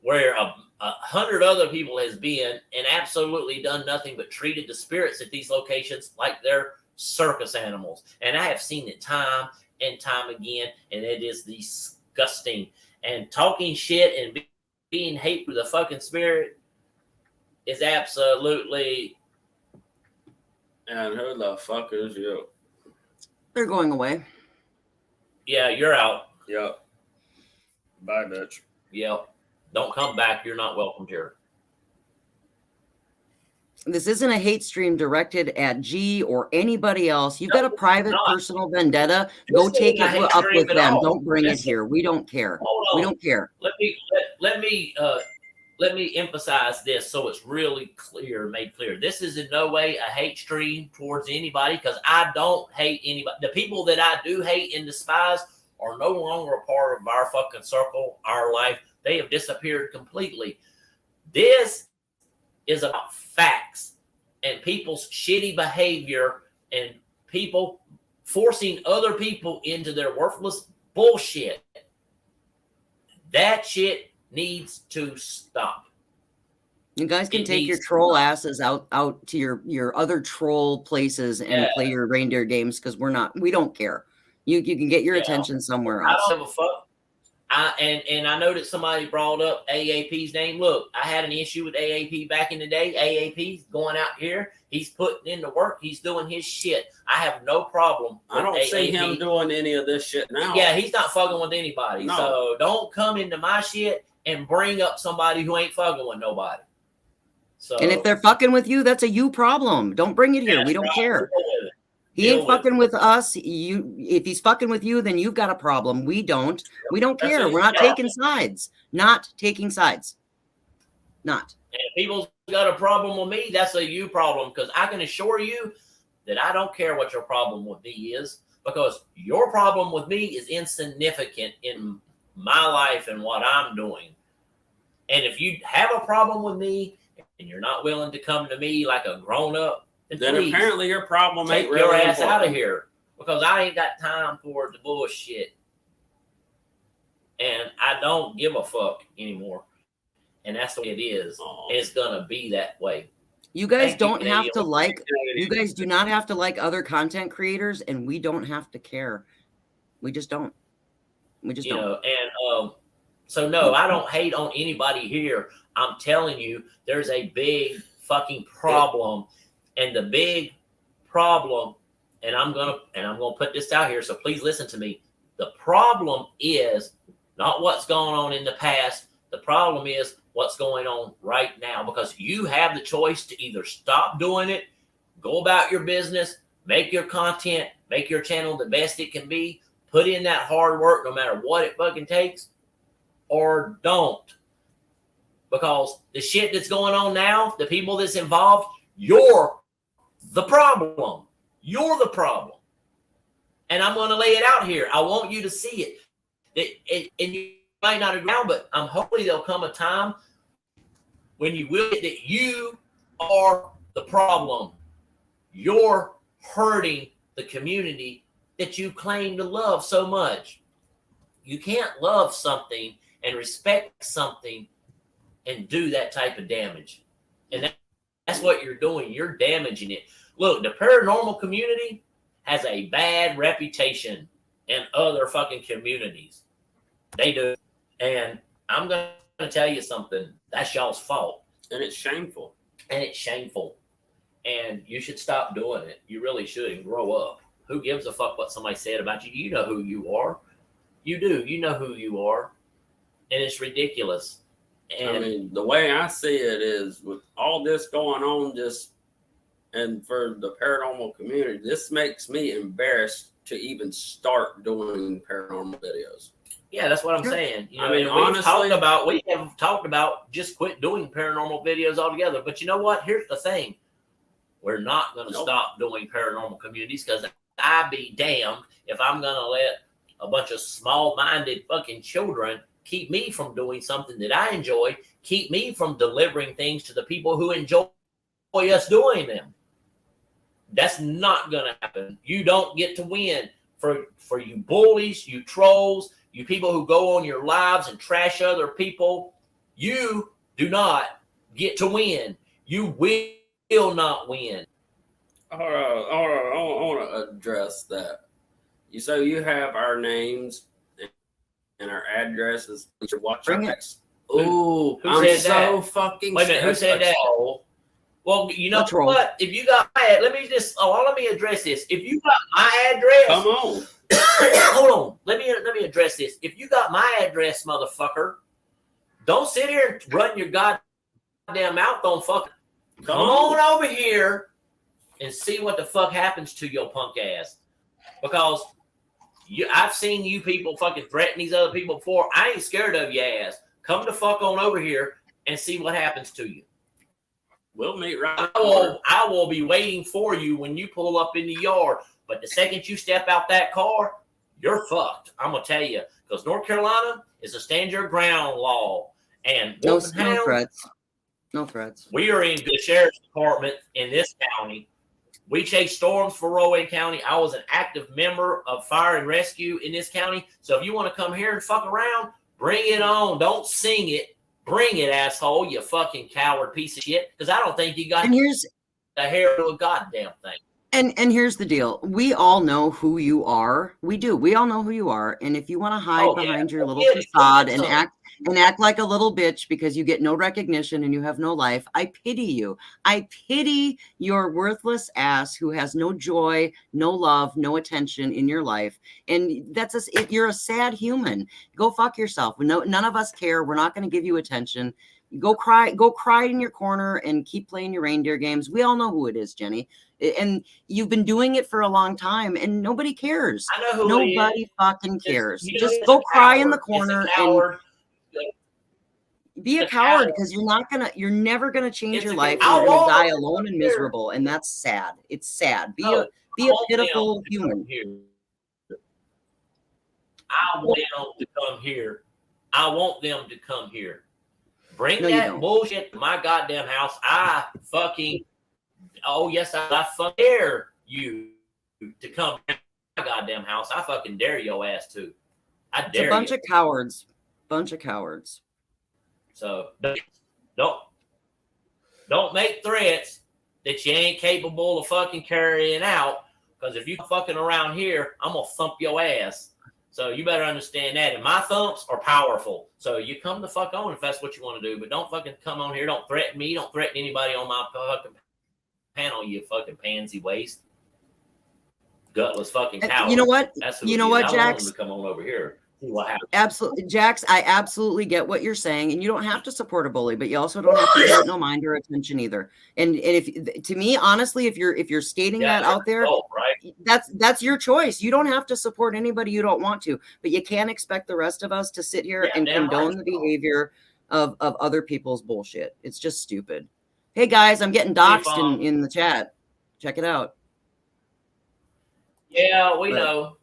where 100 other people has been and absolutely done nothing but treated the spirits at these locations like they're circus animals. And I have seen it time and time again, and it is disgusting. And talking shit and being hate for the fucking spirit is absolutely. And who the fuck is you? They're going away. Yeah, you're out. Yep. Bye, bitch. Yep. Don't come back. You're not welcome here. This isn't a hate stream directed at G or anybody else. You've got a private, personal vendetta. Go take it up with them. Don't bring it here. We don't care. We don't care. Let me emphasize this so it's really clear, made clear. This is in no way a hate stream towards anybody because I don't hate anybody. The people that I do hate and despise are no longer a part of our fucking circle, our life. They have disappeared completely. This is about facts and people's shitty behavior and people forcing other people into their worthless bullshit. That shit needs to stop. You guys can It take your needs to troll asses out to your other troll places and play your reindeer games because we don't care. You can get your attention somewhere I else. don't give a fuck. And I know that somebody brought up AAP's name. Look, I had an issue with AAP back in the day. AAP's going out here. He's putting in the work. He's doing his shit. I have no problem with I don't AAP. see him doing any of this shit now. Yeah, he's not fucking with anybody. No. So don't come into my shit and bring up somebody who ain't fucking with nobody. So, and if they're fucking with you, that's a you problem. Don't bring it here. We don't care. He ain't fucking with us. If he's fucking with you, then you've got a problem. We don't. We don't care. We're not taking sides. Not taking sides. Not. And if people's got a problem with me, that's a you problem, because I can assure you that I don't care what your problem with me is, because your problem with me is insignificant in my life and what I'm doing. And if you have a problem with me and you're not willing to come to me like a grown up, then apparently your problem ain't take really your ass important. out of here, because I ain't got time for the bullshit. And I don't give a fuck anymore. And that's the way it is. It's gonna be that way. You guys don't have to like. You guys do not have to like other content creators, and we don't have to care. We just don't. We just don't. And so no, I don't hate on anybody here. I'm telling you, there's a big fucking problem, and the big problem, and I'm gonna put this out here. So please listen to me. The problem is not what's going on in the past. The problem is what's going on right now, because you have the choice to either stop doing it, go about your business, make your content, make your channel the best it can be, put in that hard work no matter what it fucking takes, or don't. Because the shit that's going on now, the people that's involved, you're the problem. You're the problem. And I'm going to lay it out here. I want you to see it. And you might not agree now, but I'm hoping there'll come a time when you will get that you are the problem. You're hurting the community that you claim to love so much. You can't love something and respect something and do that type of damage. And that's what you're doing. You're damaging it. Look, the paranormal community has a bad reputation in other fucking communities. They do. And I'm going to tell you something. That's y'all's fault. And it's shameful. And you should stop doing it. You really should, and grow up. Who gives a fuck what somebody said about you? You know who you are. You do. You know who you are. And it's ridiculous. And I mean, the way I see it is, with all this going on, and for the paranormal community, this makes me embarrassed to even start doing paranormal videos. Yeah, that's what I'm saying. I mean, honestly, we have talked about just quit doing paranormal videos altogether. But you know what? Here's the thing. We're not going to stop doing paranormal communities, because I be damned if I'm going to let a bunch of small-minded fucking children keep me from doing something that I enjoy, keep me from delivering things to the people who enjoy us doing them. That's not going to happen. You don't get to win. For you bullies, you trolls, you people who go on your lives and trash other people, you do not get to win. You will not win. I want to address that. So you have our names and our addresses. You should watch our next. Ooh, I'm so fucking. Wait a minute, who said that? Well, you know what? If you got my, let me address this. If you got my address, come on. Hold on. Let me address this. If you got my address, motherfucker, don't sit here and run your goddamn mouth on fucking. Come on over here and see what the fuck happens to your punk ass. Because I've seen you people fucking threaten these other people before. I ain't scared of your ass. Come the fuck on over here and see what happens to you. We'll meet right. I will be waiting for you when you pull up in the yard. But the second you step out that car, you're fucked. I'm gonna tell you, because North Carolina is a stand your ground law, and no threats. No threats. We are in the sheriff's department in this county. We chase storms for Rowan County. I was an active member of fire and rescue in this county. So if you want to come here and fuck around, bring it on. Don't sing it. Bring it, asshole, you fucking coward piece of shit. Because I don't think you got And here's the hair to a goddamn thing. and here's the deal. We all know who you are. We do. We all know who you are. And if you want to hide behind your little facade and act like a little bitch because you get no recognition and you have no life, I pity you. I pity your worthless ass who has no joy, no love, no attention in your life. And you're a sad human. Go fuck yourself. No, none of us care. We're not going to give you attention. Go cry in your corner and keep playing your reindeer games. We all know who it is, Jenny. And you've been doing it for a long time and nobody cares. I know who nobody fucking cares. Just it's go cry in the corner and be a coward because you're never gonna change your life and you're gonna die alone and miserable. And that's sad. It's sad. Be a pitiful human. I want them to come here. I want them to come here. Bring that bullshit to my goddamn house. Oh yes, I fucking dare you to come to my goddamn house. I fucking dare your ass to. I dare you. It's a bunch of cowards. Bunch of cowards. So don't make threats that you ain't capable of fucking carrying out. Because if you fucking around here, I'm gonna thump your ass. So you better understand that. And my thumps are powerful. So you come the fuck on if that's what you want to do. But don't fucking come on here. Don't threaten me. Don't threaten anybody on my fucking panel, you fucking pansy waste. Gutless fucking coward. You know what? That's who you know what, Jax? To come on over here. See what happens. Absolutely, Jax. I absolutely get what you're saying, and you don't have to support a bully, but you also don't have to pay it no mind or attention either. And if to me, honestly, if you're stating that out there, right? That's your choice. You don't have to support anybody you don't want to, but you can't expect the rest of us to sit here and condone the behavior of other people's bullshit. It's just stupid. Hey guys, I'm getting doxxed in the chat. Check it out. Yeah, we know.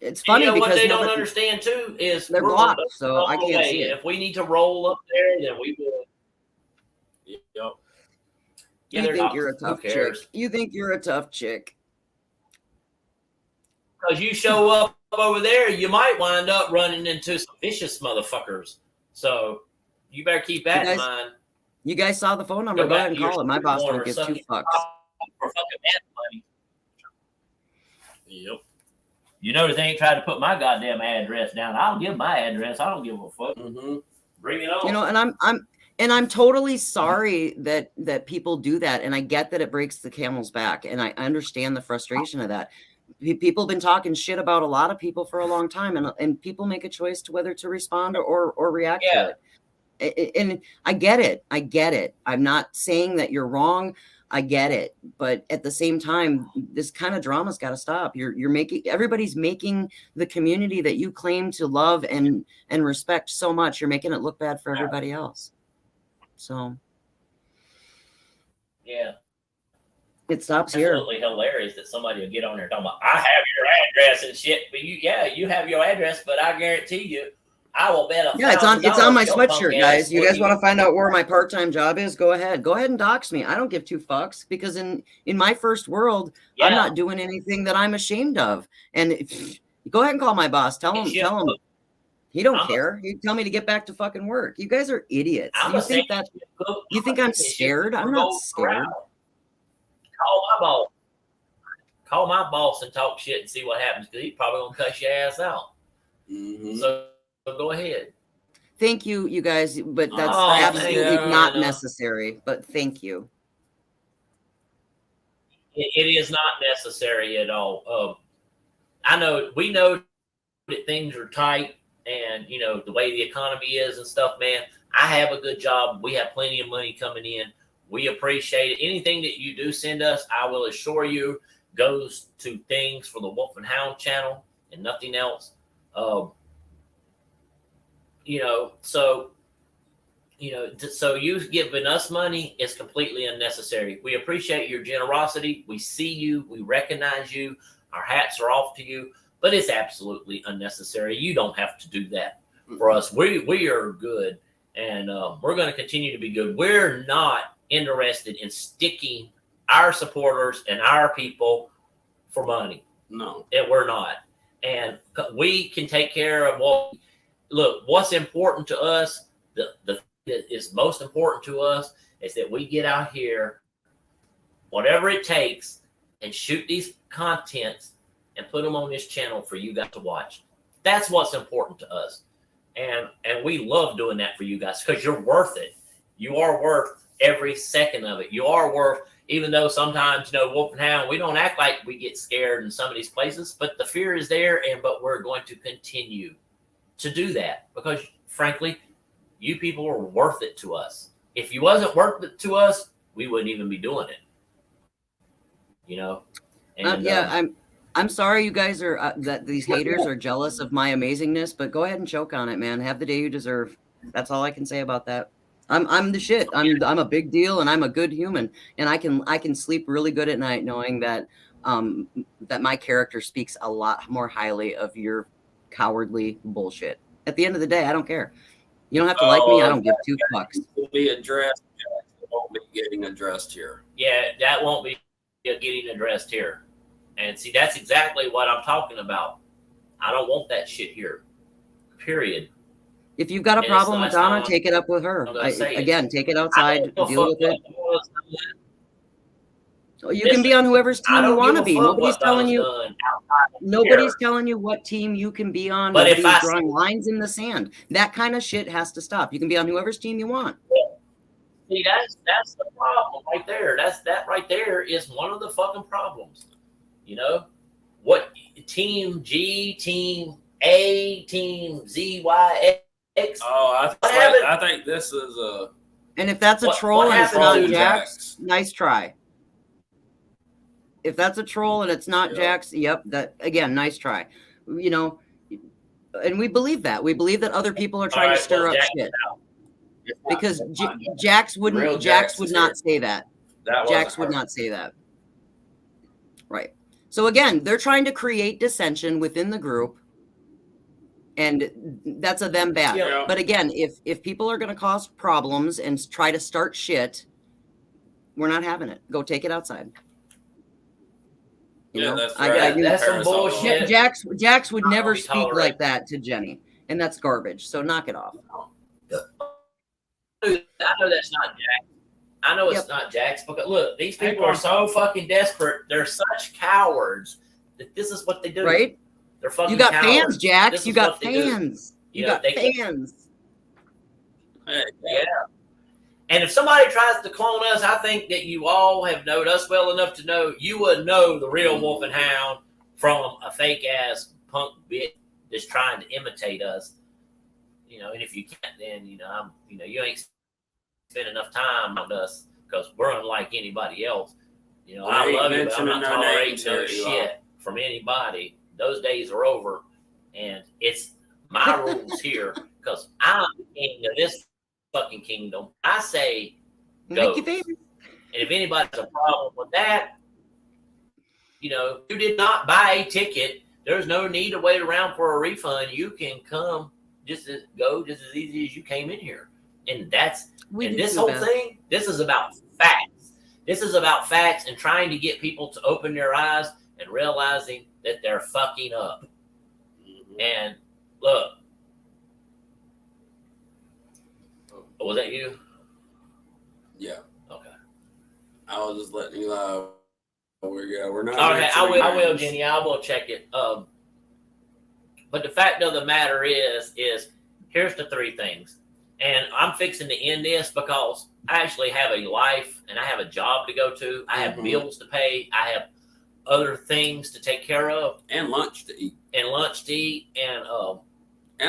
It's funny because what they don't understand too is they're blocked, so I can't see it. If we need to roll up there, then we will. Yep. Yeah, you think you're a tough chick. You think you're a tough chick. Because you show up over there, you might wind up running into some vicious motherfuckers. So you better keep that in mind. You guys saw the phone number. Go ahead and call it. My boss don't give two fucks. For fucking money. Yep. You notice they ain't tried to put my goddamn address down. I'll give my address. I don't give a fuck. Mm-hmm. Bring it on. You know, and I'm totally sorry that people do that. And I get that it breaks the camel's back. And I understand the frustration of that. People have been talking shit about a lot of people for a long time. And people make a choice to whether to respond or react to it. And I get it. I'm not saying that you're wrong. I get it. But at the same time, this kind of drama's got to stop. Everybody's making the community that you claim to love and respect so much. You're making it look bad for everybody else. So. Yeah. It stops here. Absolutely hilarious that somebody will get on there talking about, I have your address and shit. But you have your address, but I guarantee you, I will bet it's on my sweatshirt, guys. You guys want to find out where my part-time job is? Go ahead and dox me. I don't give two fucks because in my first world, I'm not doing anything that I'm ashamed of. And go ahead and call my boss. Tell him he don't care. He tell me to get back to fucking work. You guys are idiots. You think I'm scared? I'm not scared. Call my boss and talk shit and see what happens because he's probably gonna cuss your ass out. Mm-hmm. So go ahead. Thank you, you guys, but that's absolutely not necessary. But thank you. It is not necessary at all. We know that things are tight, and the way the economy is and stuff. Man, I have a good job. We have plenty of money coming in. We appreciate it. Anything that you do send us, I will assure you, goes to things for the Wolf and Hound channel and nothing else. So you giving us money is completely unnecessary. We appreciate your generosity. We see you. We recognize you. Our hats are off to you, but it's absolutely unnecessary. You don't have to do that for us. We are good, and we're going to continue to be good. We're not interested in sticking our supporters and our people for money. No, we're not. And we can take care of look, what's important to us, the thing that is most important to us is that we get out here, whatever it takes, and shoot these contents and put them on this channel for you guys to watch. That's what's important to us. And we love doing that for you guys because you're worth it. You are worth every second of it. You are worth, even though sometimes, Wolf and Hound, we don't act like we get scared in some of these places, but the fear is there, but we're going to continue to do that because, frankly, you people are worth it to us. If you wasn't worth it to us, we wouldn't even be doing it. And I'm sorry you guys are that these haters are jealous of my amazingness, but go ahead and choke on it, man. Have the day you deserve. That's all I can say about that. I'm the shit. I'm a big deal, and I'm a good human, and I can sleep really good at night knowing that that my character speaks a lot more highly of your cowardly bullshit. At the end of the day, I don't care. You don't have to like me. I don't give two fucks. Will be addressed. It won't be getting addressed here. Yeah, that won't be getting addressed here. And see, that's exactly what I'm talking about. I don't want that shit here. Period. If you've got a problem with Donna, take it up with her. Again, take it outside, deal with it. You can be on whoever's team you want to be. Nobody's telling you. Nobody's telling you what team you can be on. But nobody's drawing lines in the sand. That kind of shit has to stop. You can be on whoever's team you want. See, that's the problem right there. That right there is one of the fucking problems. What team G, team A, team Z, Y, X? Oh, I think this is a. And if that's a troll and it's not Jax, nice try. If that's a troll and it's not Jax, yep, that again, nice try. And we believe that. We believe that other people are trying to stir up shit. Because Jax would not say that. Jax would not say that. Right. So again, they're trying to create dissension within the group, and that's a them bad. Yeah. But again, if people are going to cause problems and try to start shit, we're not having it. Go take it outside. That's right. That's some bullshit. Jax would never speak like that to Jenny, and that's garbage. So knock it off. I know that's not Jax. I know it's not Jax, but look, these people are so fucking desperate. They're such cowards that this is what they do. Right? They're fucking You got cowards. fans, Jax. You got fans. You got fans. Yeah. And if somebody tries to clone us, I think that you all have known us well enough to know you would know the real Wolf and Hound from a fake ass punk bit that's trying to imitate us. And if you can't, then you ain't spend enough time on us because we're unlike anybody else. I love you, but I'm not tolerating no shit from anybody. Those days are over, and it's my rules here because I'm the king of this fucking kingdom. I say go. And if anybody's a problem with that, you did not buy a ticket. There's no need to wait around for a refund. You can come just as easy as you came in here. And this whole thing, this is about facts. This is about facts and trying to get people to open their eyes and realizing that they're fucking up. And look, was that you? Yeah. Okay. I was just letting you know. We're not. Okay, I will, Jenny. I will check it. But the fact of the matter is here's the three things. And I'm fixing to end this because I actually have a life and I have a job to go to. I have bills to pay. I have other things to take care of. And lunch to eat. And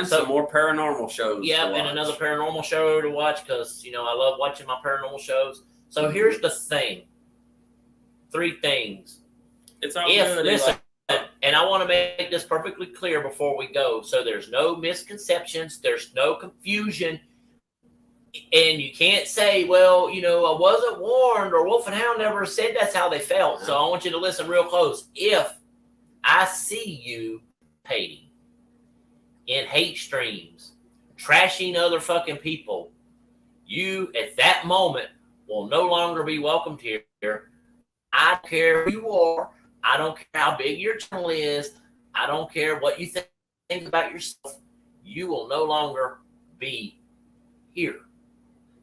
some more paranormal shows. Yeah, and another paranormal show to watch because, I love watching my paranormal shows. So here's the thing. Three things. It's all good. Listen, and I want to make this perfectly clear before we go. So there's no misconceptions. There's no confusion. And you can't say, well, I wasn't warned or Wolf and Hound never said that's how they felt. So I want you to listen real close. If I see you hating in hate streams, trashing other fucking people, you at that moment will no longer be welcomed here. I don't care who you are. I don't care how big your channel is. I don't care what you think about yourself. you will no longer be here.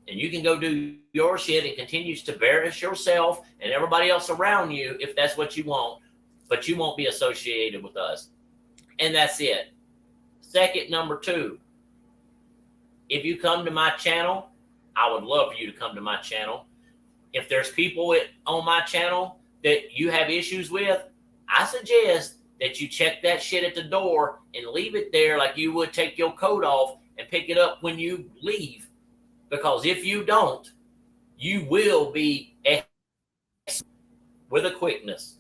And you can go do your shit and continues to embarrass yourself and everybody else around you if that's what you want, but you won't be associated with us. And that's it. Second, number 2, if you come to my channel, I would love for you to come to my channel. If there's people on my channel that you have issues with, I suggest that you check that shit at the door and leave it there like you would take your coat off and pick it up when you leave. Because if you don't, you will be with a quickness.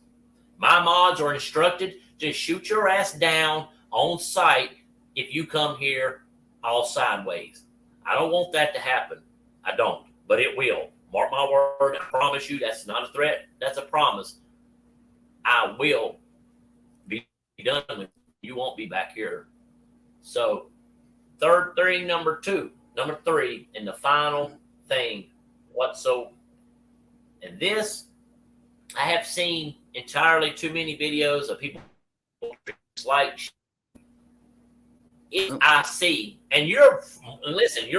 My mods are instructed to shoot your ass down on sight if you come here all sideways. I don't want that to happen. I don't, but it will. Mark my word. I promise you, that's not a threat. That's a promise. I will be done with you. You won't be back here. So, number 3, and the final thing, and this, I have seen entirely too many videos of people like, if I see, and you're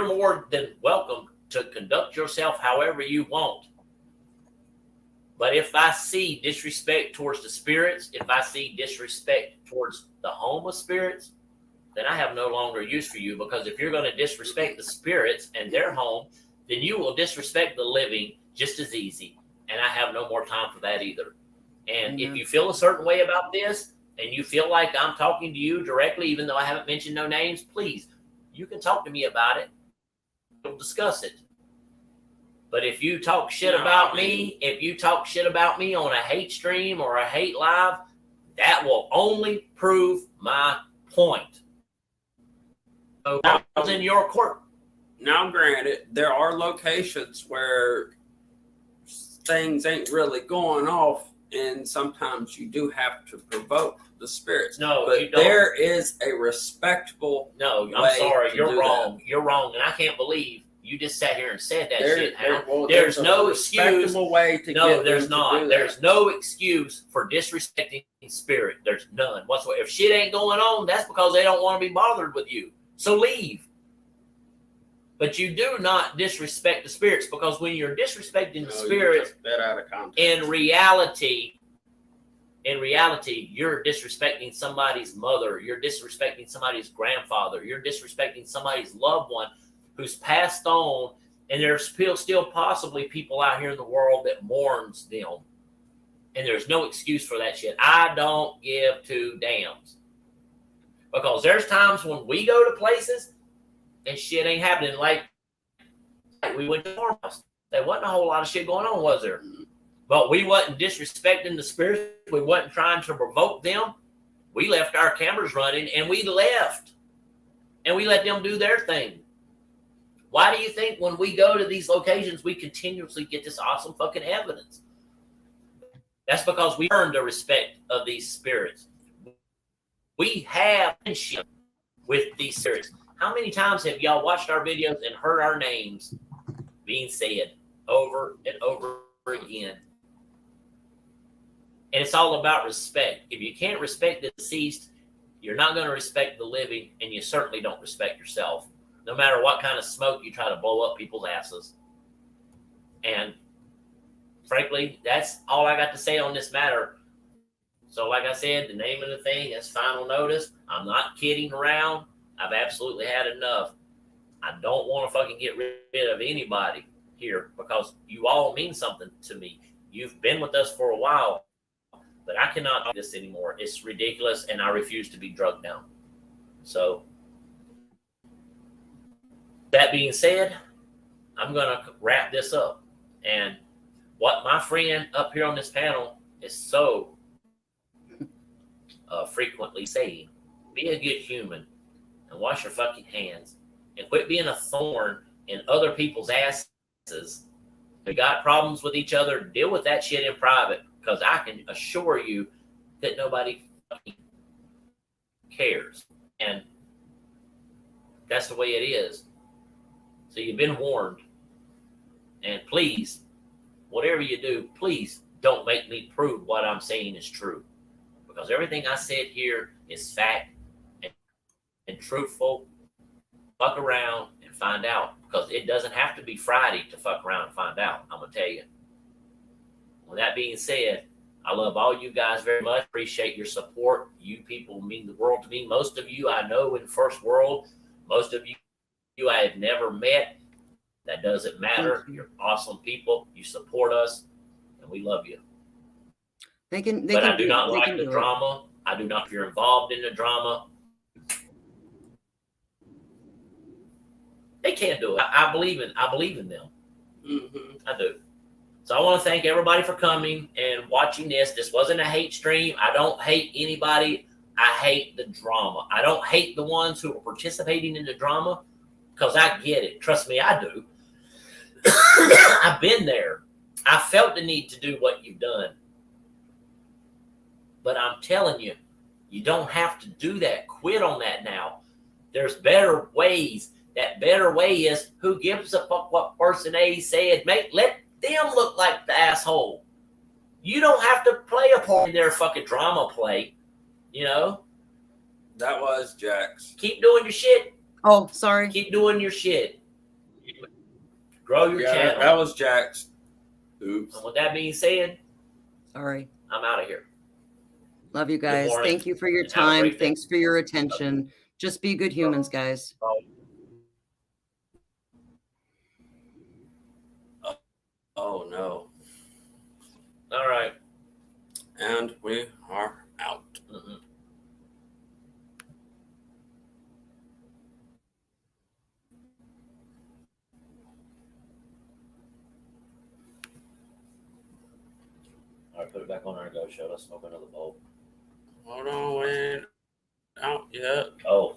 more than welcome to conduct yourself however you want. But if I see disrespect towards the spirits, if I see disrespect towards the home of spirits, then I have no longer use for you, because if you're going to disrespect the spirits and their home, then you will disrespect the living just as easy. And I have no more time for that either. And if you feel a certain way about this and you feel like I'm talking to you directly, even though I haven't mentioned no names, please, you can talk to me about it. We'll discuss it. But if you talk shit about me, if you talk shit about me on a hate stream or a hate live, that will only prove my point. So I was in your court. Now, granted, there are locations where things ain't really going off, and sometimes you do have to provoke the spirits. No, but you don't. There is a respectable. No, I'm sorry, you're wrong. That. You're wrong, and I can't believe you just sat here and said that shit. There's no excuse. Way to no, there's not. There's no excuse for disrespecting spirit. There's none whatsoever. If shit ain't going on, that's because they don't want to be bothered with you. So leave. But you do not disrespect the spirits, because when you're disrespecting the spirits, that out of context. in reality, you're disrespecting somebody's mother. You're disrespecting somebody's grandfather. You're disrespecting somebody's loved one who's passed on, and there's still possibly people out here in the world that mourns them. And there's no excuse for that shit. I don't give two damns. Because there's times when we go to places and shit ain't happening. Like we went to the farmhouse. There wasn't a whole lot of shit going on, was there? But we wasn't disrespecting the spirits. We wasn't trying to provoke them. We left our cameras running and we left. And we let them do their thing. Why do you think when we go to these locations, we continuously get this awesome fucking evidence? That's because we earned the respect of these spirits. We have friendship with these spirits. How many times have y'all watched our videos and heard our names being said over and over again? And it's all about respect. If you can't respect the deceased, you're not going to respect the living, and you certainly don't respect yourself, no matter what kind of smoke you try to blow up people's asses. And frankly, that's all I got to say on this matter. So like I said, the name of the thing is Final Notice. I'm not kidding around. I've absolutely had enough. I don't want to fucking get rid of anybody here, because you all mean something to me. You've been with us for a while, but I cannot do this anymore. It's ridiculous, and I refuse to be drugged down. So that being said, I'm going to wrap this up. And what my friend up here on this panel is so frequently saying, be a good human and wash your fucking hands and quit being a thorn in other people's asses. If you got problems with each other, deal with that shit in private, because I can assure you that nobody fucking cares. And that's the way it is. So you've been warned. And please, whatever you do, please don't make me prove what I'm saying is true. Because everything I said here is fact and truthful, fuck around and find out, because it doesn't have to be Friday to fuck around and find out. I'm gonna tell you. With that being said, I love all you guys very much. Appreciate your support. You people mean the world to me. Most of you I know in First World. Most of you I have never met. That doesn't matter. You're awesome people. You support us, and we love you. They can I do do not it. They like can the do it. drama. I do not. If you're involved in the drama, they can't do it. I believe in them. Mm-hmm. I do. So I want to thank everybody for coming and watching this. This wasn't a hate stream. I don't hate anybody. I hate the drama. I don't hate the ones who are participating in the drama, because I get it. Trust me, I do. I've been there. I felt the need to do what you've done. But I'm telling you, you don't have to do that. Quit on that now. There's better ways. That better way is, who gives a fuck what person A said? Let them look like the asshole. You don't have to play a part in their fucking drama play. You know? That was Jax. Keep doing your shit. Oh, sorry. Keep doing your shit. Grow your channel. That was Jax. Oops. And with that being said, Sorry. I'm out of here. Love you guys. morning. Thank you for your And have a time. great day. Thanks for your attention. Just be good humans, guys. Oh no. All right. And we are out. Mm-hmm. All right, put it back on there and go. Show us smoke another bowl. Hold on, we ain't out yet. Oh.